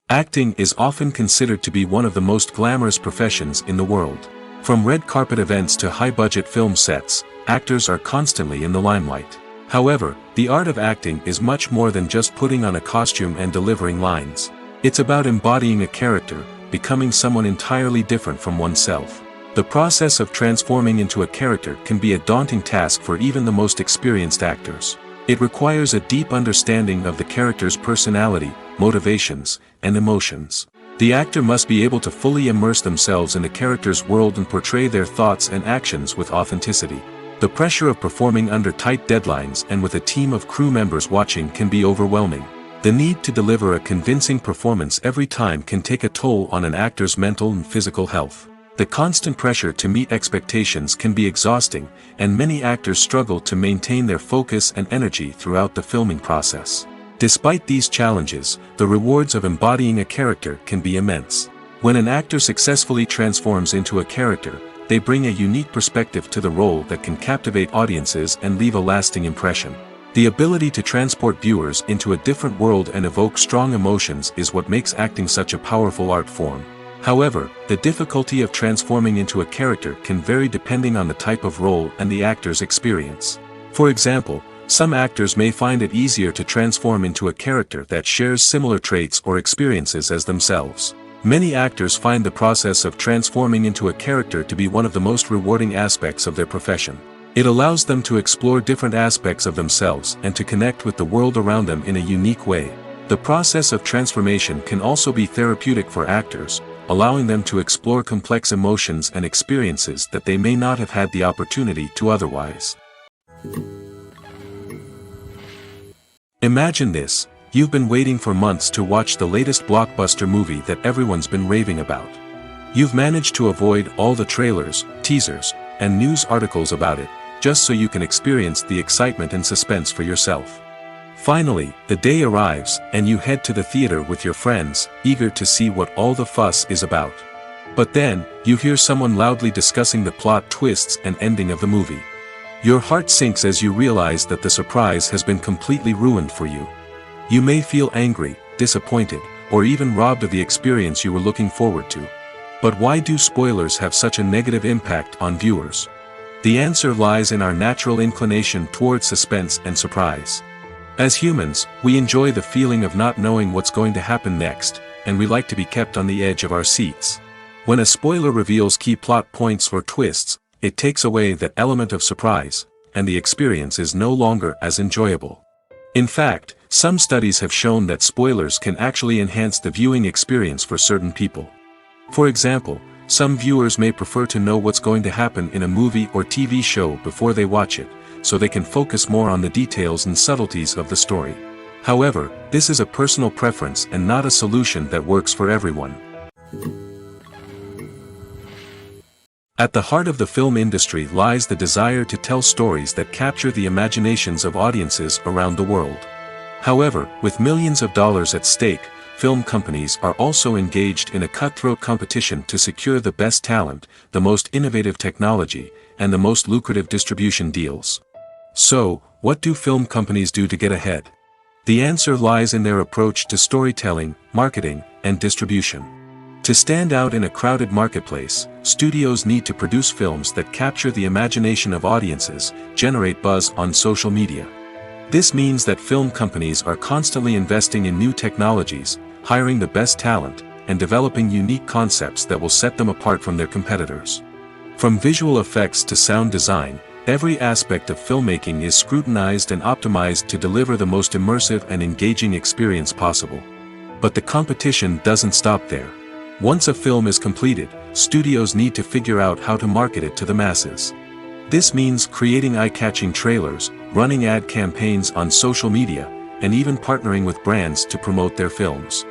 A: Acting is often considered to be one of the most glamorous professions in the world. From red carpet events to high-budget film sets, actors are constantly in the limelight. However, the art of acting is much more than just putting on a costume and delivering lines. It's about embodying a character, becoming someone entirely different from oneself. The process of transforming into a character can be a daunting task for even the most experienced actors. It requires a deep understanding of the character's personality, motivations, and emotions. The actor must be able to fully immerse themselves in the character's world and portray their thoughts and actions with authenticity. The pressure of performing under tight deadlines and with a team of crew members watching can be overwhelming. The need to deliver a convincing performance every time can take a toll on an actor's mental and physical health. The constant pressure to meet expectations can be exhausting, and many actors struggle to maintain their focus and energy throughout the filming process. Despite these challenges, the rewards of embodying a character can be immense. When an actor successfully transforms into a character, they bring a unique perspective to the role that can captivate audiences and leave a lasting impression. The ability to transport viewers into a different world and evoke strong emotions is what makes acting such a powerful art form. However, the difficulty of transforming into a character can vary depending on the type of role and the actor's experience. For example, some actors may find it easier to transform into a character that shares similar traits or experiences as themselves. Many actors find the process of transforming into a character to be one of the most rewarding aspects of their profession. It allows them to explore different aspects of themselves and to connect with the world around them in a unique way. The process of transformation can also be therapeutic for actors, allowing them to explore complex emotions and experiences that they may not have had the opportunity to otherwise. Imagine this: you've been waiting for months to watch the latest blockbuster movie that everyone's been raving about. You've managed to avoid all the trailers, teasers, and news articles about it, just so you can experience the excitement and suspense for yourself. Finally, the day arrives, and you head to the theater with your friends, eager to see what all the fuss is about. But then, you hear someone loudly discussing the plot twists and ending of the movie. Your heart sinks as you realize that the surprise has been completely ruined for you. You may feel angry, disappointed, or even robbed of the experience you were looking forward to. But why do spoilers have such a negative impact on viewers? The answer lies in our natural inclination towards suspense and surprise. As humans, we enjoy the feeling of not knowing what's going to happen next, and we like to be kept on the edge of our seats. When a spoiler reveals key plot points or twists, it takes away that element of surprise, and the experience is no longer as enjoyable. In fact, some studies have shown that spoilers can actually enhance the viewing experience for certain people. For example, some viewers may prefer to know what's going to happen in a movie or TV show before they watch it, so they can focus more on the details and subtleties of the story. However, this is a personal preference and not a solution that works for everyone. At the heart of the film industry lies the desire to tell stories that capture the imaginations of audiences around the world. However, with millions of dollars at stake, film companies are also engaged in a cutthroat competition to secure the best talent, the most innovative technology, and the most lucrative distribution deals. So, what do film companies do to get ahead? The answer lies in their approach to storytelling, marketing, and distribution. To stand out in a crowded marketplace, studios need to produce films that capture the imagination of audiences, generate buzz on social media. This means that film companies are constantly investing in new technologies, hiring the best talent, and developing unique concepts that will set them apart from their competitors. From visual effects to sound design, every aspect of filmmaking is scrutinized and optimized to deliver the most immersive and engaging experience possible. But the competition doesn't stop there. Once a film is completed, studios need to figure out how to market it to the masses. This means creating eye-catching trailers, running ad campaigns on social media, and even partnering with brands to promote their films.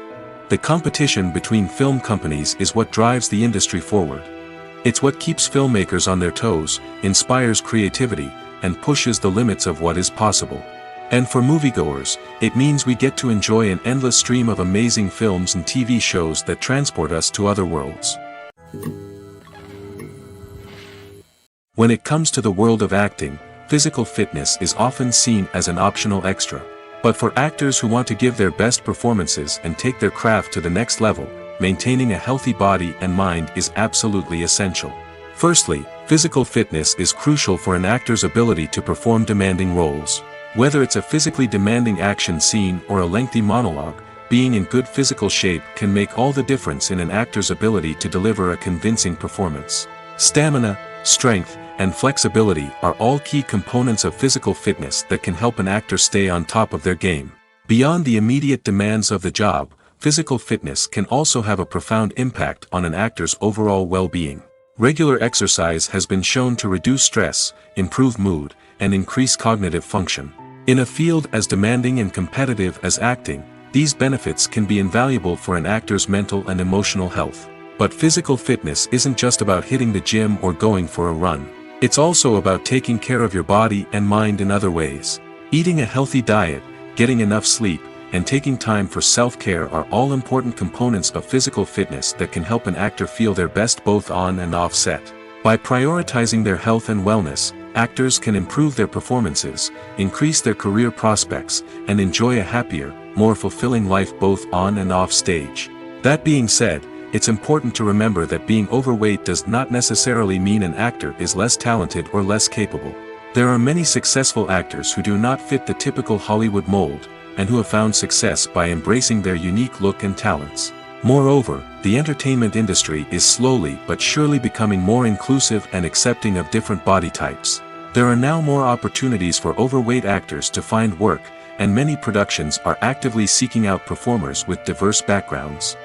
A: The competition between film companies is what drives the industry forward. It's what keeps filmmakers on their toes, inspires creativity, and pushes the limits of what is possible. And for moviegoers, it means we get to enjoy an endless stream of amazing films and TV shows that transport us to other worlds. When it comes to the world of acting, physical fitness is often seen as an optional extra. But for actors who want to give their best performances and take their craft to the next level, maintaining a healthy body and mind is absolutely essential. Firstly, physical fitness is crucial for an actor's ability to perform demanding roles. Whether it's a physically demanding action scene or a lengthy monologue, being in good physical shape can make all the difference in an actor's ability to deliver a convincing performance. Stamina, strength, and flexibility are all key components of physical fitness that can help an actor stay on top of their game. Beyond the immediate demands of the job, physical fitness can also have a profound impact on an actor's overall well-being. Regular exercise has been shown to reduce stress, improve mood, and increase cognitive function. In a field as demanding and competitive as acting, these benefits can be invaluable for an actor's mental and emotional health. But physical fitness isn't just about hitting the gym or going for a run. It's also about taking care of your body and mind in other ways. Eating a healthy diet, getting enough sleep, and taking time for self-care are all important components of physical fitness that can help an actor feel their best both on and off set. By prioritizing their health and wellness, actors can improve their performances, increase their career prospects, and enjoy a happier, more fulfilling life both on and off stage. That being said, it's important to remember that being overweight does not necessarily mean an actor is less talented or less capable. There are many successful actors who do not fit the typical Hollywood mold, and who have found success by embracing their unique look and talents. Moreover, the entertainment industry is slowly but surely becoming more inclusive and accepting of different body types. There are now more opportunities for overweight actors to find work, and many productions are actively seeking out performers with diverse backgrounds.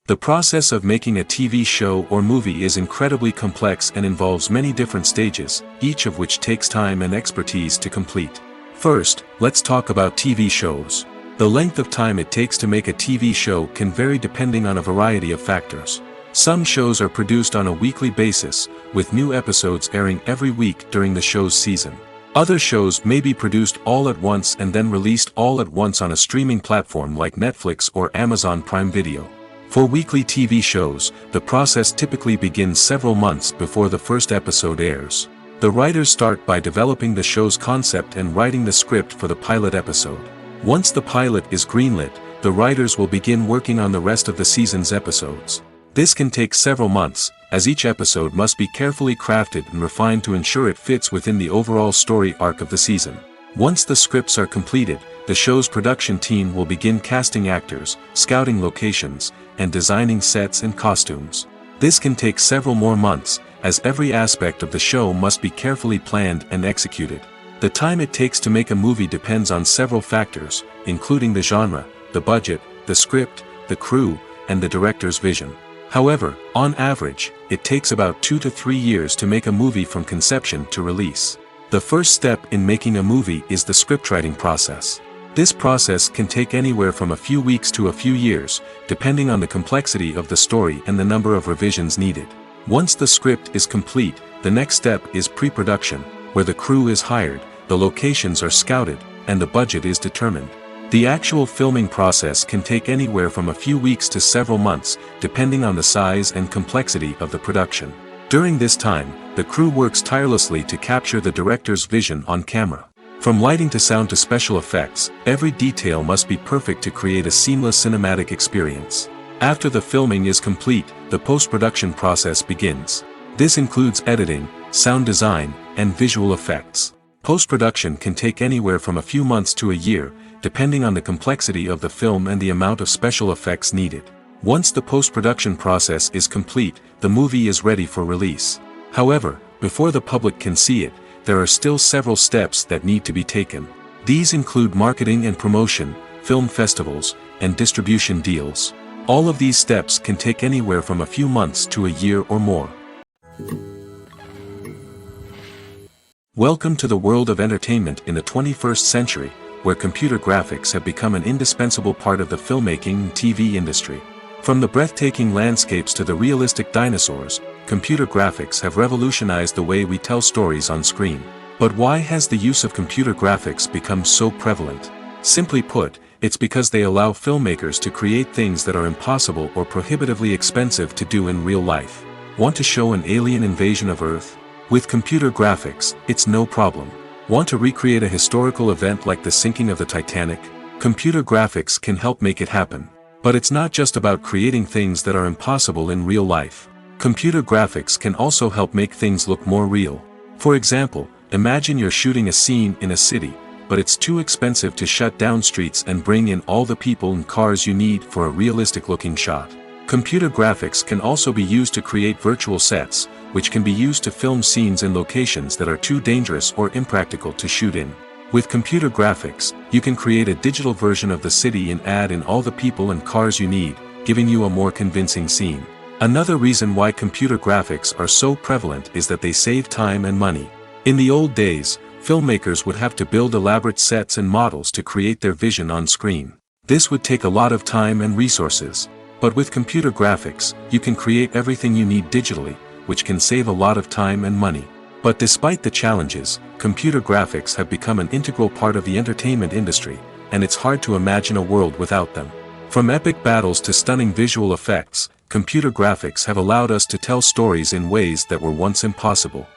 A: The process of making a TV show or movie is incredibly complex and involves many different stages, each of which takes time and expertise to complete. First, let's talk about TV shows. The length of time it takes to make a TV show can vary depending on a variety of factors. Some shows are produced on a weekly basis, with new episodes airing every week during the show's season. Other shows may be produced all at once and then released all at once on a streaming platform like Netflix or Amazon Prime Video. For weekly TV shows, the process typically begins several months before the first episode airs. The writers start by developing the show's concept and writing the script for the pilot episode. Once the pilot is greenlit, the writers will begin working on the rest of the season's episodes. This can take several months, as each episode must be carefully crafted and refined to ensure it fits within the overall story arc of the season. Once the scripts are completed, the show's production team will begin casting actors, scouting locations, and designing sets and costumes. This can take several more months, as every aspect of the show must be carefully planned and executed. The time it takes to make a movie depends on several factors, including the genre, the budget, the script, the crew, and the director's vision. However, on average, it takes about 2 to 3 years to make a movie from conception to release. The first step in making a movie is the scriptwriting process. This process can take anywhere from a few weeks to a few years, depending on the complexity of the story and the number of revisions needed. Once the script is complete, the next step is pre-production, where the crew is hired, the locations are scouted, and the budget is determined. The actual filming process can take anywhere from a few weeks to several months, depending on the size and complexity of the production. During this time, the crew works tirelessly to capture the director's vision on camera. From lighting to sound to special effects, every detail must be perfect to create a seamless cinematic experience. After the filming is complete, the post-production process begins. This includes editing, sound design, and visual effects. Post-production can take anywhere from a few months to a year, depending on the complexity of the film and the amount of special effects needed. Once the post-production process is complete, the movie is ready for release. However, before the public can see it, there are still several steps that need to be taken. These include marketing and promotion, film festivals, and distribution deals. All of these steps can take anywhere from a few months to a year or more. Welcome to the world of entertainment in the 21st century, where computer graphics have become an indispensable part of the filmmaking and TV industry. From the breathtaking landscapes to the realistic dinosaurs, computer graphics have revolutionized the way we tell stories on screen. But why has the use of computer graphics become so prevalent? Simply put, it's because they allow filmmakers to create things that are impossible or prohibitively expensive to do in real life. Want to show an alien invasion of Earth? With computer graphics, it's no problem. Want to recreate a historical event like the sinking of the Titanic? Computer graphics can help make it happen. But it's not just about creating things that are impossible in real life. Computer graphics can also help make things look more real. For example, imagine you're shooting a scene in a city, but it's too expensive to shut down streets and bring in all the people and cars you need for a realistic-looking shot. Computer graphics can also be used to create virtual sets, which can be used to film scenes in locations that are too dangerous or impractical to shoot in. With computer graphics, you can create a digital version of the city and add in all the people and cars you need, giving you a more convincing scene. Another reason why computer graphics are so prevalent is that they save time and money. In the old days, filmmakers would have to build elaborate sets and models to create their vision on screen. This would take a lot of time and resources. But with computer graphics, you can create everything you need digitally, which can save a lot of time and money. But despite the challenges, computer graphics have become an integral part of the entertainment industry, and it's hard to imagine a world without them. From epic battles to stunning visual effects, computer graphics have allowed us to tell stories in ways that were once impossible.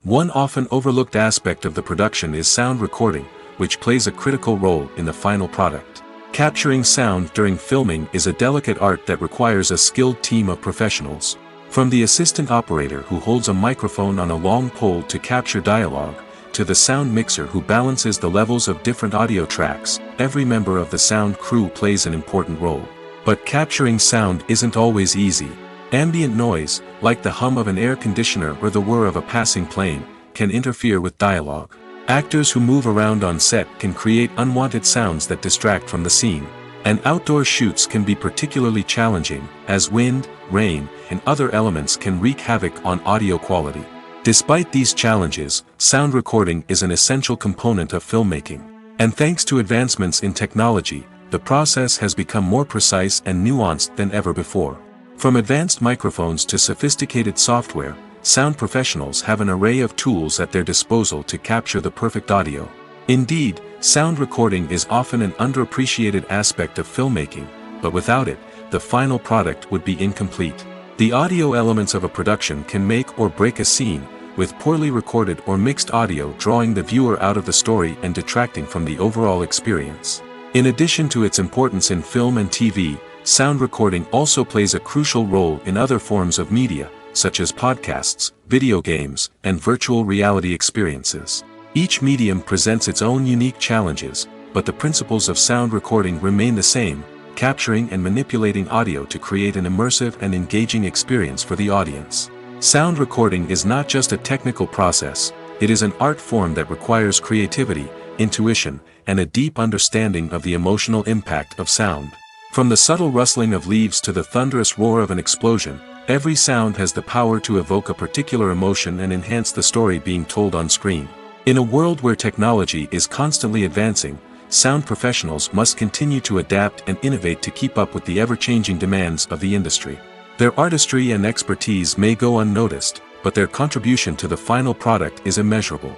A: One often overlooked aspect of the production is sound recording, which plays a critical role in the final product. Capturing sound during filming is a delicate art that requires a skilled team of professionals. From the assistant operator who holds a microphone on a long pole to capture dialogue, to the sound mixer who balances the levels of different audio tracks, every member of the sound crew plays an important role. But capturing sound isn't always easy. Ambient noise, like the hum of an air conditioner or the whir of a passing plane, can interfere with dialogue. Actors who move around on set can create unwanted sounds that distract from the scene. And outdoor shoots can be particularly challenging, as wind, rain, and other elements can wreak havoc on audio quality. Despite these challenges, sound recording is an essential component of filmmaking. And thanks to advancements in technology, the process has become more precise and nuanced than ever before. From advanced microphones to sophisticated software, sound professionals have an array of tools at their disposal to capture the perfect audio. Indeed, sound recording is often an underappreciated aspect of filmmaking, but without it, the final product would be incomplete. The audio elements of a production can make or break a scene, with poorly recorded or mixed audio drawing the viewer out of the story and detracting from the overall experience. In addition to its importance in film and TV, sound recording also plays a crucial role in other forms of media, such as podcasts, video games, and virtual reality experiences. Each medium presents its own unique challenges, but the principles of sound recording remain the same, capturing and manipulating audio to create an immersive and engaging experience for the audience. Sound recording is not just a technical process, it is an art form that requires creativity, intuition, and a deep understanding of the emotional impact of sound. From the subtle rustling of leaves to the thunderous roar of an explosion, every sound has the power to evoke a particular emotion and enhance the story being told on screen. In a world where technology is constantly advancing, sound professionals must continue to adapt and innovate to keep up with the ever-changing demands of the industry. Their artistry and expertise may go unnoticed, but their contribution to the final product is immeasurable.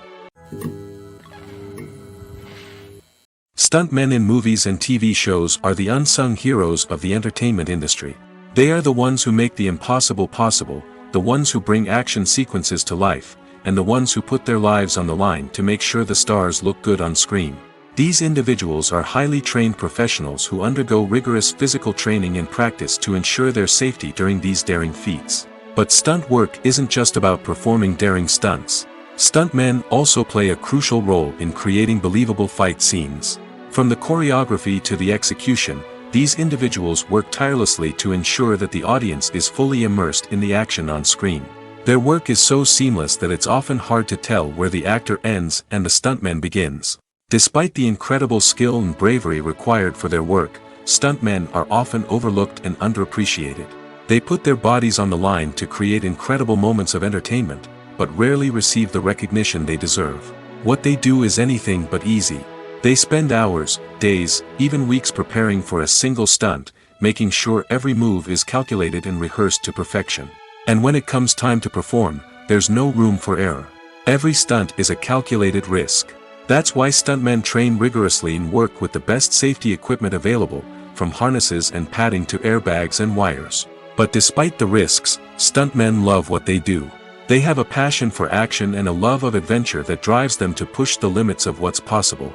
A: Stuntmen in movies and TV shows are the unsung heroes of the entertainment industry. They are the ones who make the impossible possible, the ones who bring action sequences to life, and the ones who put their lives on the line to make sure the stars look good on screen. These individuals are highly trained professionals who undergo rigorous physical training and practice to ensure their safety during these daring feats. But stunt work isn't just about performing daring stunts. Stuntmen also play a crucial role in creating believable fight scenes. From the choreography to the execution, these individuals work tirelessly to ensure that the audience is fully immersed in the action on screen. Their work is so seamless that it's often hard to tell where the actor ends and the stuntman begins. Despite the incredible skill and bravery required for their work, stuntmen are often overlooked and underappreciated. They put their bodies on the line to create incredible moments of entertainment, but rarely receive the recognition they deserve. What they do is anything but easy. They spend hours, days, even weeks preparing for a single stunt, making sure every move is calculated and rehearsed to perfection. And when it comes time to perform, there's no room for error. Every stunt is a calculated risk. That's why stuntmen train rigorously and work with the best safety equipment available, from harnesses and padding to airbags and wires. But despite the risks, stuntmen love what they do. They have a passion for action and a love of adventure that drives them to push the limits of what's possible.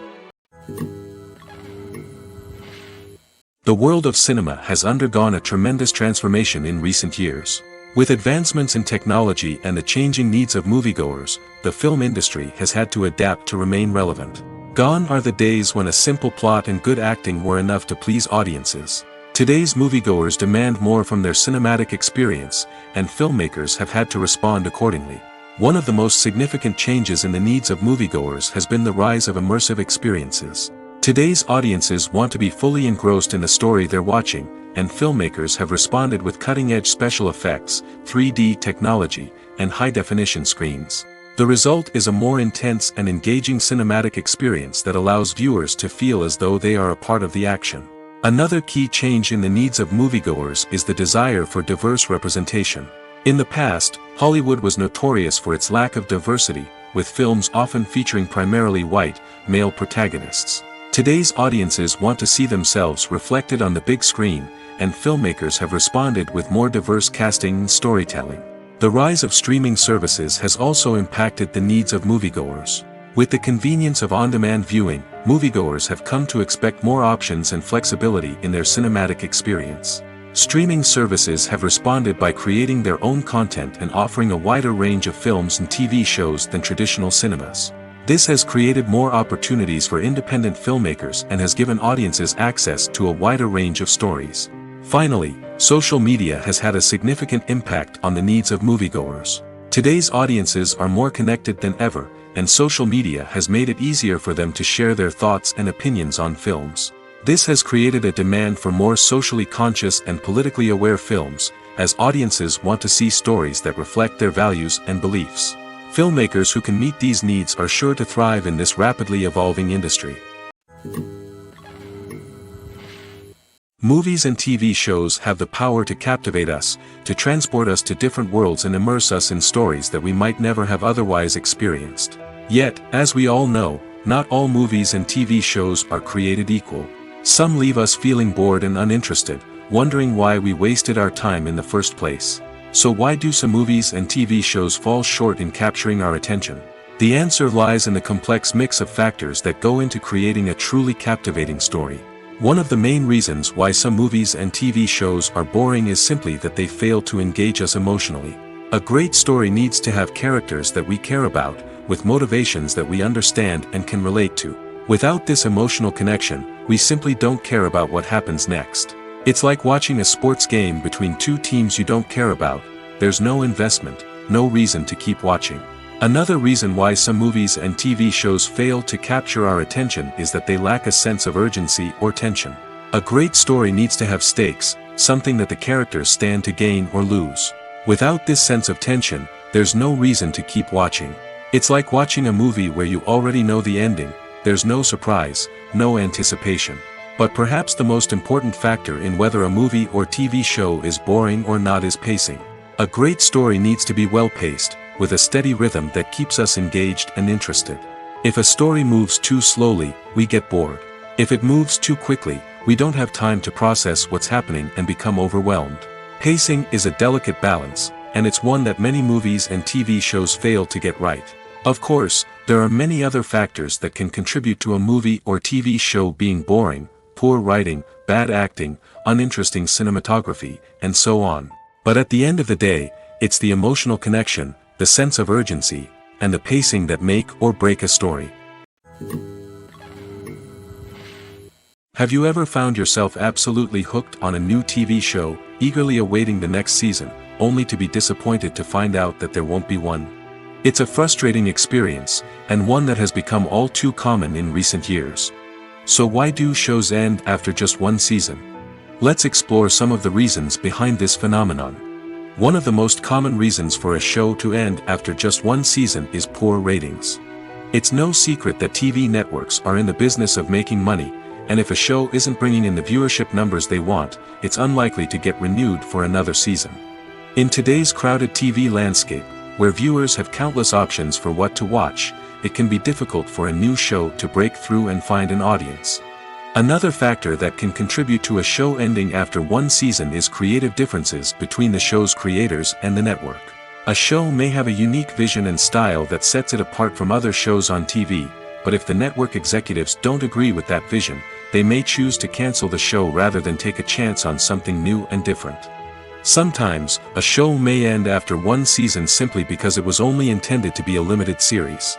A: The world of cinema has undergone a tremendous transformation in recent years. With advancements in technology and the changing needs of moviegoers, the film industry has had to adapt to remain relevant. Gone are the days when a simple plot and good acting were enough to please audiences. Today's moviegoers demand more from their cinematic experience, and filmmakers have had to respond accordingly. One of the most significant changes in the needs of moviegoers has been the rise of immersive experiences. Today's audiences want to be fully engrossed in the story they're watching, and filmmakers have responded with cutting-edge special effects, 3D technology, and high-definition screens. The result is a more intense and engaging cinematic experience that allows viewers to feel as though they are a part of the action. Another key change in the needs of moviegoers is the desire for diverse representation. In the past, Hollywood was notorious for its lack of diversity, with films often featuring primarily white, male protagonists. Today's audiences want to see themselves reflected on the big screen, and filmmakers have responded with more diverse casting and storytelling. The rise of streaming services has also impacted the needs of moviegoers. With the convenience of on-demand viewing, moviegoers have come to expect more options and flexibility in their cinematic experience. Streaming services have responded by creating their own content and offering a wider range of films and TV shows than traditional cinemas. This has created more opportunities for independent filmmakers and has given audiences access to a wider range of stories. Finally, social media has had a significant impact on the needs of moviegoers. Today's audiences are more connected than ever, and social media has made it easier for them to share their thoughts and opinions on films. This has created a demand for more socially conscious and politically aware films, as audiences want to see stories that reflect their values and beliefs. Filmmakers who can meet these needs are sure to thrive in this rapidly evolving industry. Movies and TV shows have the power to captivate us, to transport us to different worlds and immerse us in stories that we might never have otherwise experienced. Yet, as we all know, not all movies and TV shows are created equal. Some leave us feeling bored and uninterested, wondering why we wasted our time in the first place. So why do some movies and TV shows fall short in capturing our attention? The answer lies in the complex mix of factors that go into creating a truly captivating story. One of the main reasons why some movies and TV shows are boring is simply that they fail to engage us emotionally. A great story needs to have characters that we care about, with motivations that we understand and can relate to. Without this emotional connection, we simply don't care about what happens next. It's like watching a sports game between two teams you don't care about. There's no investment, no reason to keep watching. Another reason why some movies and TV shows fail to capture our attention is that they lack a sense of urgency or tension. A great story needs to have stakes, something that the characters stand to gain or lose. Without this sense of tension, there's no reason to keep watching. It's like watching a movie where you already know the ending. There's no surprise, no anticipation. But perhaps the most important factor in whether a movie or TV show is boring or not is pacing. A great story needs to be well-paced, with a steady rhythm that keeps us engaged and interested. If a story moves too slowly, we get bored. If it moves too quickly, we don't have time to process what's happening and become overwhelmed. Pacing is a delicate balance, and it's one that many movies and TV shows fail to get right. Of course, there are many other factors that can contribute to a movie or TV show being boring: poor writing, bad acting, uninteresting cinematography, and so on. But at the end of the day, it's the emotional connection, the sense of urgency, and the pacing that make or break a story. Have you ever found yourself absolutely hooked on a new TV show, eagerly awaiting the next season, only to be disappointed to find out that there won't be one? It's a frustrating experience, and one that has become all too common in recent years. So why do shows end after just one season? Let's explore some of the reasons behind this phenomenon. One of the most common reasons for a show to end after just one season is poor ratings. It's no secret that TV networks are in the business of making money, and if a show isn't bringing in the viewership numbers they want, it's unlikely to get renewed for another season. In today's crowded TV landscape, where viewers have countless options for what to watch, it can be difficult for a new show to break through and find an audience. Another factor that can contribute to a show ending after one season is creative differences between the show's creators and the network. A show may have a unique vision and style that sets it apart from other shows on TV, but if the network executives don't agree with that vision, they may choose to cancel the show rather than take a chance on something new and different. Sometimes, a show may end after one season simply because it was only intended to be a limited series.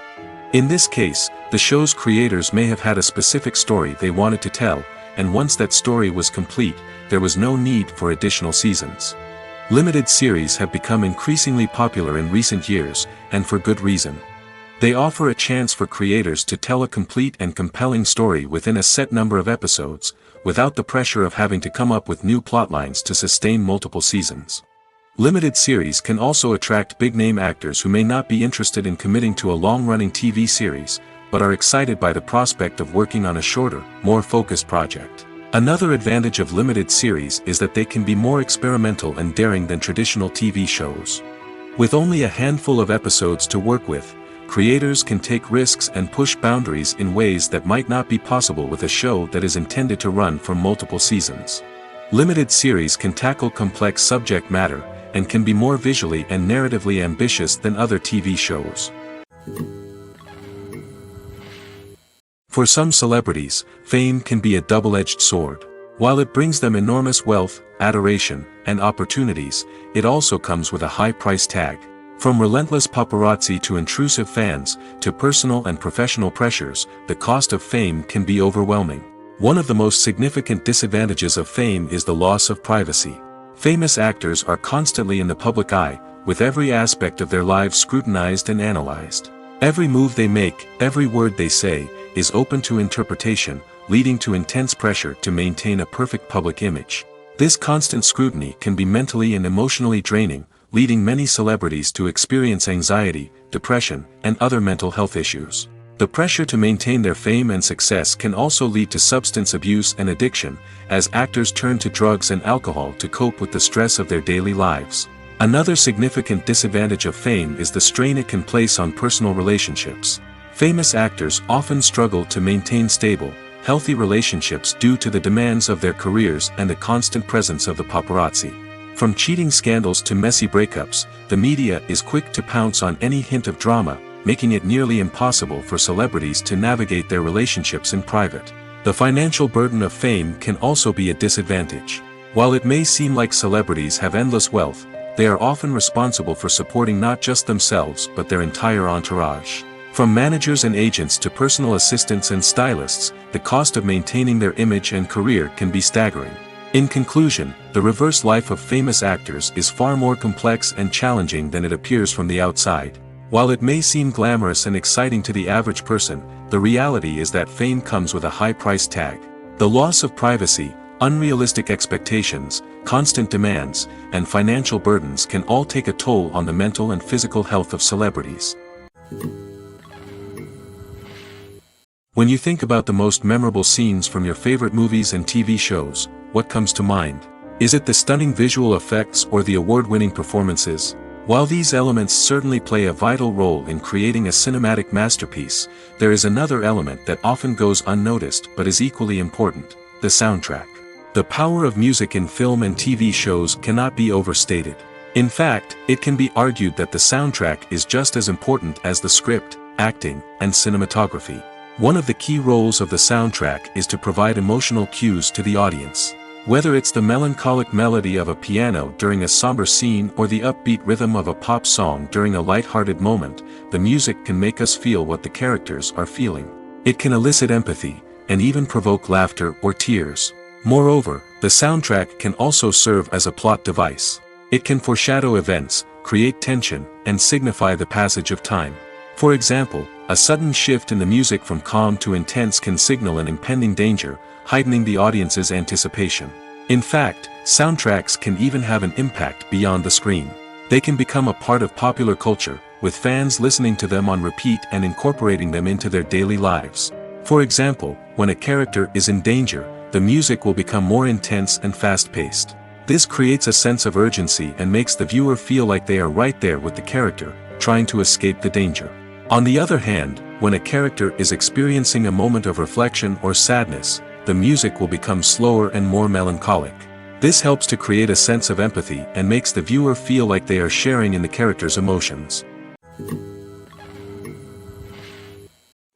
A: In this case, the show's creators may have had a specific story they wanted to tell, and once that story was complete, there was no need for additional seasons. Limited series have become increasingly popular in recent years, and for good reason. They offer a chance for creators to tell a complete and compelling story within a set number of episodes, without the pressure of having to come up with new plotlines to sustain multiple seasons. Limited series can also attract big-name actors who may not be interested in committing to a long-running TV series, but are excited by the prospect of working on a shorter, more focused project. Another advantage of limited series is that they can be more experimental and daring than traditional TV shows. With only a handful of episodes to work with, creators can take risks and push boundaries in ways that might not be possible with a show that is intended to run for multiple seasons. Limited series can tackle complex subject matter, and can be more visually and narratively ambitious than other TV shows. For some celebrities, fame can be a double-edged sword. While it brings them enormous wealth, adoration, and opportunities, it also comes with a high price tag. From relentless paparazzi to intrusive fans, to personal and professional pressures, the cost of fame can be overwhelming. One of the most significant disadvantages of fame is the loss of privacy. Famous actors are constantly in the public eye, with every aspect of their lives scrutinized and analyzed. Every move they make, every word they say, is open to interpretation, leading to intense pressure to maintain a perfect public image. This constant scrutiny can be mentally and emotionally draining, leading many celebrities to experience anxiety, depression, and other mental health issues. The pressure to maintain their fame and success can also lead to substance abuse and addiction, as actors turn to drugs and alcohol to cope with the stress of their daily lives. Another significant disadvantage of fame is the strain it can place on personal relationships. Famous actors often struggle to maintain stable, healthy relationships due to the demands of their careers and the constant presence of the paparazzi. From cheating scandals to messy breakups, the media is quick to pounce on any hint of drama, making it nearly impossible for celebrities to navigate their relationships in private. The financial burden of fame can also be a disadvantage. While it may seem like celebrities have endless wealth, they are often responsible for supporting not just themselves but their entire entourage. From managers and agents to personal assistants and stylists, the cost of maintaining their image and career can be staggering. In conclusion, the reverse life of famous actors is far more complex and challenging than it appears from the outside. While it may seem glamorous and exciting to the average person, the reality is that fame comes with a high price tag. The loss of privacy, unrealistic expectations, constant demands, and financial burdens can all take a toll on the mental and physical health of celebrities. When you think about the most memorable scenes from your favorite movies and TV shows, what comes to mind? Is it the stunning visual effects or the award-winning performances? While these elements certainly play a vital role in creating a cinematic masterpiece, there is another element that often goes unnoticed but is equally important: the soundtrack. The power of music in film and TV shows cannot be overstated. In fact, it can be argued that the soundtrack is just as important as the script, acting, and cinematography. One of the key roles of the soundtrack is to provide emotional cues to the audience. Whether it's the melancholic melody of a piano during a somber scene or the upbeat rhythm of a pop song during a light-hearted moment, the music can make us feel what the characters are feeling. It can elicit empathy, and even provoke laughter or tears. Moreover, the soundtrack can also serve as a plot device. It can foreshadow events, create tension, and signify the passage of time. For example, a sudden shift in the music from calm to intense can signal an impending danger, heightening the audience's anticipation. In fact, soundtracks can even have an impact beyond the screen. They can become a part of popular culture, with fans listening to them on repeat and incorporating them into their daily lives. For example, when a character is in danger, the music will become more intense and fast-paced. This creates a sense of urgency and makes the viewer feel like they are right there with the character, trying to escape the danger. On the other hand, when a character is experiencing a moment of reflection or sadness, the music will become slower and more melancholic. This helps to create a sense of empathy and makes the viewer feel like they are sharing in the character's emotions.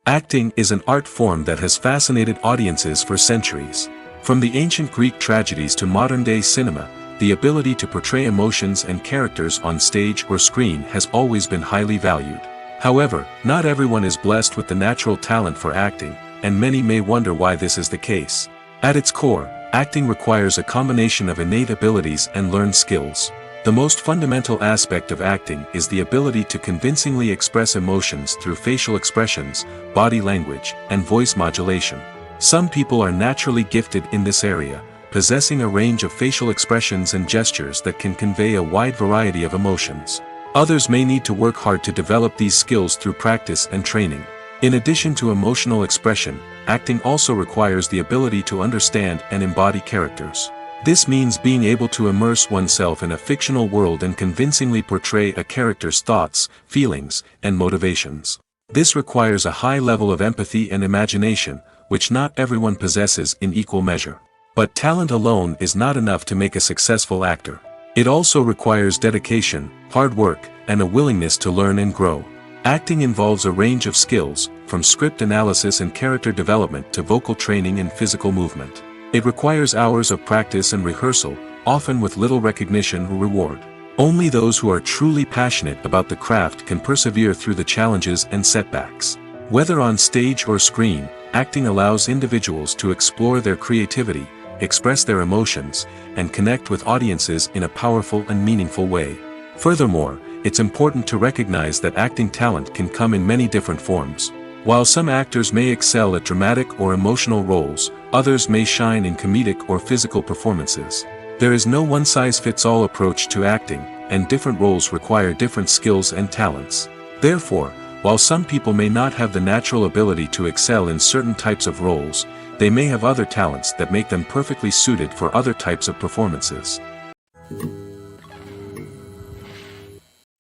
A: Acting is an art form that has fascinated audiences for centuries. From the ancient Greek tragedies to modern-day cinema, the ability to portray emotions and characters on stage or screen has always been highly valued. However, not everyone is blessed with the natural talent for acting, and many may wonder why this is the case. At its core, acting requires a combination of innate abilities and learned skills. The most fundamental aspect of acting is the ability to convincingly express emotions through facial expressions, body language, and voice modulation. Some people are naturally gifted in this area, possessing a range of facial expressions and gestures that can convey a wide variety of emotions. Others may need to work hard to develop these skills through practice and training. In addition to emotional expression, acting also requires the ability to understand and embody characters. This means being able to immerse oneself in a fictional world and convincingly portray a character's thoughts, feelings, and motivations. This requires a high level of empathy and imagination, which not everyone possesses in equal measure. But talent alone is not enough to make a successful actor. It also requires dedication, hard work, and a willingness to learn and grow. Acting involves a range of skills, from script analysis and character development to vocal training and physical movement. It requires hours of practice and rehearsal, often with little recognition or reward. Only those who are truly passionate about the craft can persevere through the challenges and setbacks. Whether on stage or screen, acting allows individuals to explore their creativity, express their emotions, and connect with audiences in a powerful and meaningful way. Furthermore, it's important to recognize that acting talent can come in many different forms. While some actors may excel at dramatic or emotional roles, others may shine in comedic or physical performances. There is no one-size-fits-all approach to acting, and different roles require different skills and talents. Therefore, While some people may not have the natural ability to excel in certain types of roles, they may have other talents that make them perfectly suited for other types of performances.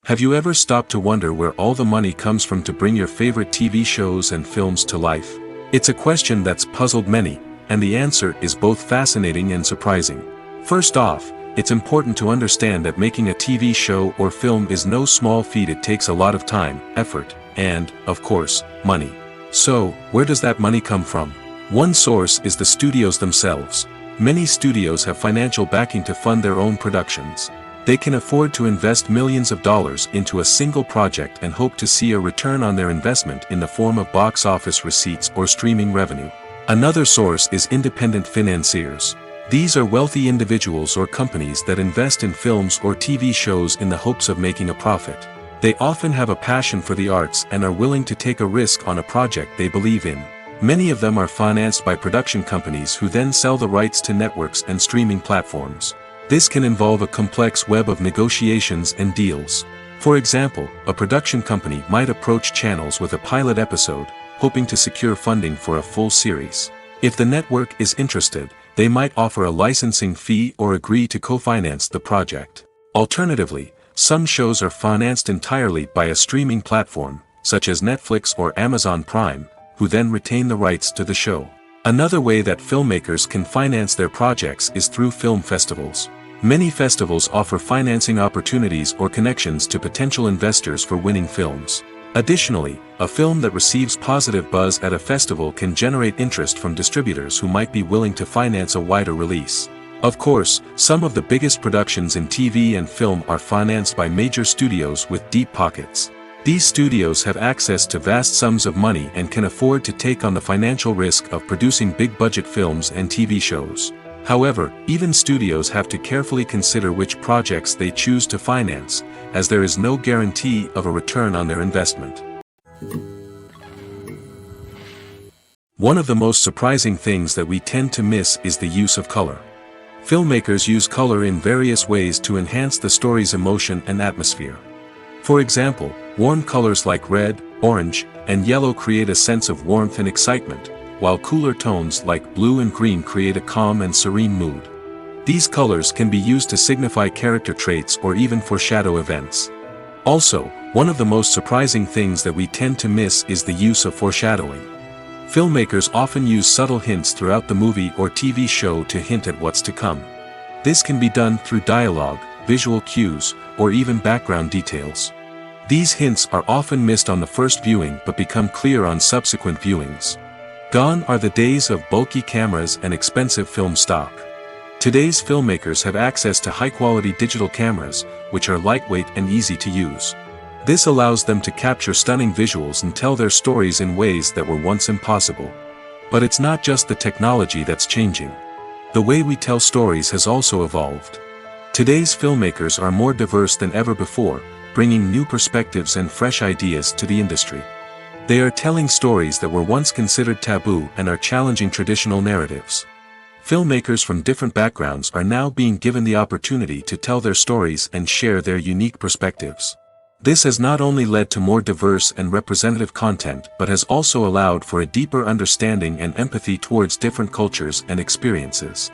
A: Have you ever stopped to wonder where all the money comes from to bring your favorite TV shows and films to life? It's a question that's puzzled many, and the answer is both fascinating and surprising. First off, it's important to understand that making a TV show or film is no small feat. It takes a lot of time, effort, and, of course, money. So, where does that money come from? One source is the studios themselves. Many studios have financial backing to fund their own productions. They can afford to invest millions of dollars into a single project and hope to see a return on their investment in the form of box office receipts or streaming revenue. Another source is independent financiers. These are wealthy individuals or companies that invest in films or TV shows in the hopes of making a profit. They often have a passion for the arts and are willing to take a risk on a project they believe in. Many of them are financed by production companies who then sell the rights to networks and streaming platforms. This can involve a complex web of negotiations and deals. For example, a production company might approach channels with a pilot episode, hoping to secure funding for a full series. If the network is interested, they might offer a licensing fee or agree to co-finance the project. Alternatively, some shows are financed entirely by a streaming platform, such as Netflix or Amazon Prime, who then retain the rights to the show. Another way that filmmakers can finance their projects is through film festivals. Many festivals offer financing opportunities or connections to potential investors for winning films. Additionally, a film that receives positive buzz at a festival can generate interest from distributors who might be willing to finance a wider release. Of course, some of the biggest productions in TV and film are financed by major studios with deep pockets. These studios have access to vast sums of money and can afford to take on the financial risk of producing big-budget films and TV shows. However, even studios have to carefully consider which projects they choose to finance, as there is no guarantee of a return on their investment. One of the most surprising things that we tend to miss is the use of color. Filmmakers use color in various ways to enhance the story's emotion and atmosphere. For example, warm colors like red, orange, and yellow create a sense of warmth and excitement, while cooler tones like blue and green create a calm and serene mood. These colors can be used to signify character traits or even foreshadow events. Also, one of the most surprising things that we tend to miss is the use of foreshadowing. Filmmakers often use subtle hints throughout the movie or TV show to hint at what's to come. This can be done through dialogue, visual cues, or even background details. These hints are often missed on the first viewing but become clear on subsequent viewings. Gone are the days of bulky cameras and expensive film stock. Today's filmmakers have access to high-quality digital cameras, which are lightweight and easy to use. This allows them to capture stunning visuals and tell their stories in ways that were once impossible. But it's not just the technology that's changing. The way we tell stories has also evolved. Today's filmmakers are more diverse than ever before, bringing new perspectives and fresh ideas to the industry. They are telling stories that were once considered taboo and are challenging traditional narratives. Filmmakers from different backgrounds are now being given the opportunity to tell their stories and share their unique perspectives. This has not only led to more diverse and representative content but has also allowed for a deeper understanding and empathy towards different cultures and experiences.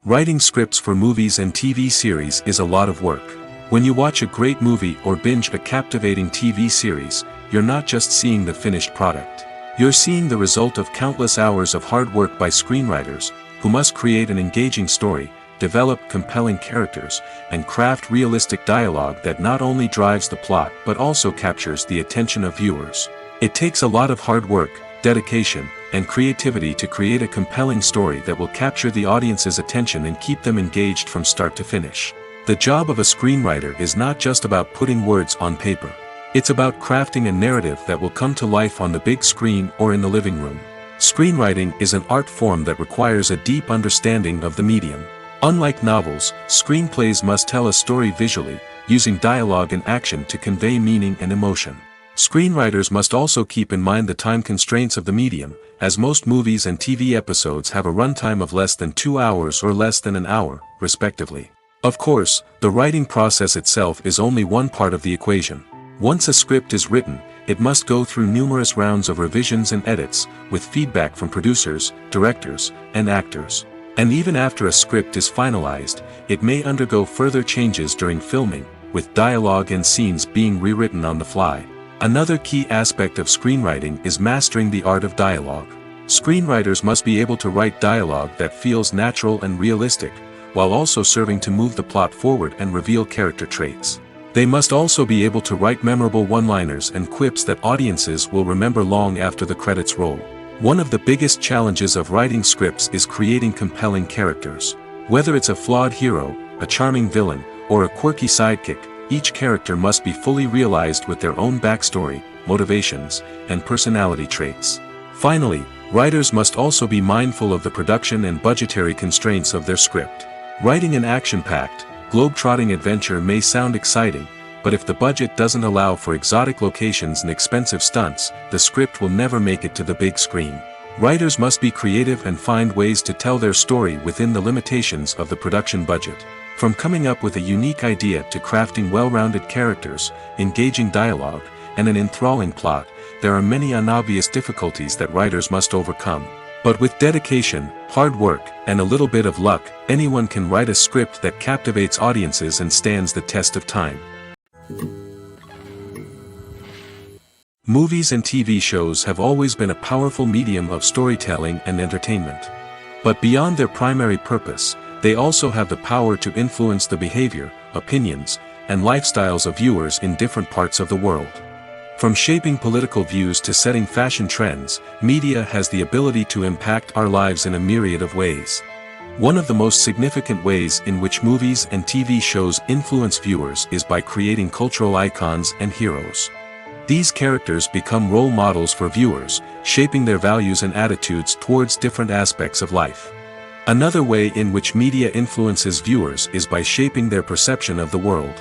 A: Writing scripts for movies and TV series is a lot of work. When you watch a great movie or binge a captivating TV series, you're not just seeing the finished product. You're seeing the result of countless hours of hard work by screenwriters, who must create an engaging story, develop compelling characters, and craft realistic dialogue that not only drives the plot but also captures the attention of viewers. It takes a lot of hard work, dedication, and creativity to create a compelling story that will capture the audience's attention and keep them engaged from start to finish. The job of a screenwriter is not just about putting words on paper. It's about crafting a narrative that will come to life on the big screen or in the living room. Screenwriting is an art form that requires a deep understanding of the medium. Unlike novels, screenplays must tell a story visually, using dialogue and action to convey meaning and emotion. Screenwriters must also keep in mind the time constraints of the medium, as most movies and TV episodes have a runtime of less than 2 hours or less than an hour, respectively. Of course, the writing process itself is only one part of the equation. Once a script is written, it must go through numerous rounds of revisions and edits, with feedback from producers, directors, and actors. And even after a script is finalized, it may undergo further changes during filming, with dialogue and scenes being rewritten on the fly. Another key aspect of screenwriting is mastering the art of dialogue. Screenwriters must be able to write dialogue that feels natural and realistic, while also serving to move the plot forward and reveal character traits. They must also be able to write memorable one-liners and quips that audiences will remember long after the credits roll. One of the biggest challenges of writing scripts is creating compelling characters. Whether it's a flawed hero, a charming villain, or a quirky sidekick, each character must be fully realized with their own backstory, motivations, and personality traits. Finally, writers must also be mindful of the production and budgetary constraints of their script. Writing an action-packed, globe-trotting adventure may sound exciting, but if the budget doesn't allow for exotic locations and expensive stunts, the script will never make it to the big screen. Writers must be creative and find ways to tell their story within the limitations of the production budget. From coming up with a unique idea to crafting well-rounded characters, engaging dialogue, and an enthralling plot, there are many unobvious difficulties that writers must overcome. But with dedication, hard work, and a little bit of luck, anyone can write a script that captivates audiences and stands the test of time. Movies and TV shows have always been a powerful medium of storytelling and entertainment. But beyond their primary purpose, they also have the power to influence the behavior, opinions, and lifestyles of viewers in different parts of the world. From shaping political views to setting fashion trends, media has the ability to impact our lives in a myriad of ways. One of the most significant ways in which movies and TV shows influence viewers is by creating cultural icons and heroes. These characters become role models for viewers, shaping their values and attitudes towards different aspects of life. Another way in which media influences viewers is by shaping their perception of the world.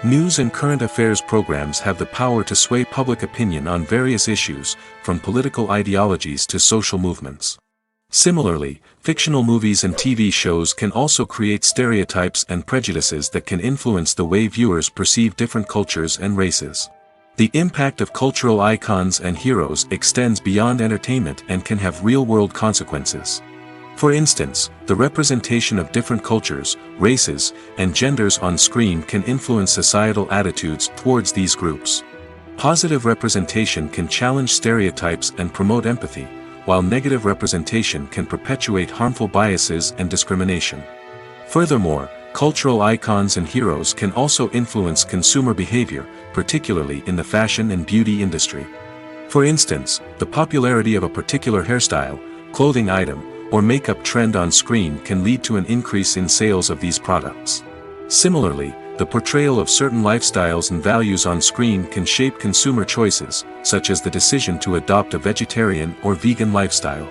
A: News and current affairs programs have the power to sway public opinion on various issues, from political ideologies to social movements. Similarly, fictional movies and TV shows can also create stereotypes and prejudices that can influence the way viewers perceive different cultures and races. The impact of cultural icons and heroes extends beyond entertainment and can have real-world consequences. For instance, the representation of different cultures, races, and genders on screen can influence societal attitudes towards these groups. Positive representation can challenge stereotypes and promote empathy, while negative representation can perpetuate harmful biases and discrimination. Furthermore, cultural icons and heroes can also influence consumer behavior, particularly in the fashion and beauty industry. For instance, the popularity of a particular hairstyle, clothing item, or makeup trend on screen can lead to an increase in sales of these products. Similarly, the portrayal of certain lifestyles and values on screen can shape consumer choices, such as the decision to adopt a vegetarian or vegan lifestyle.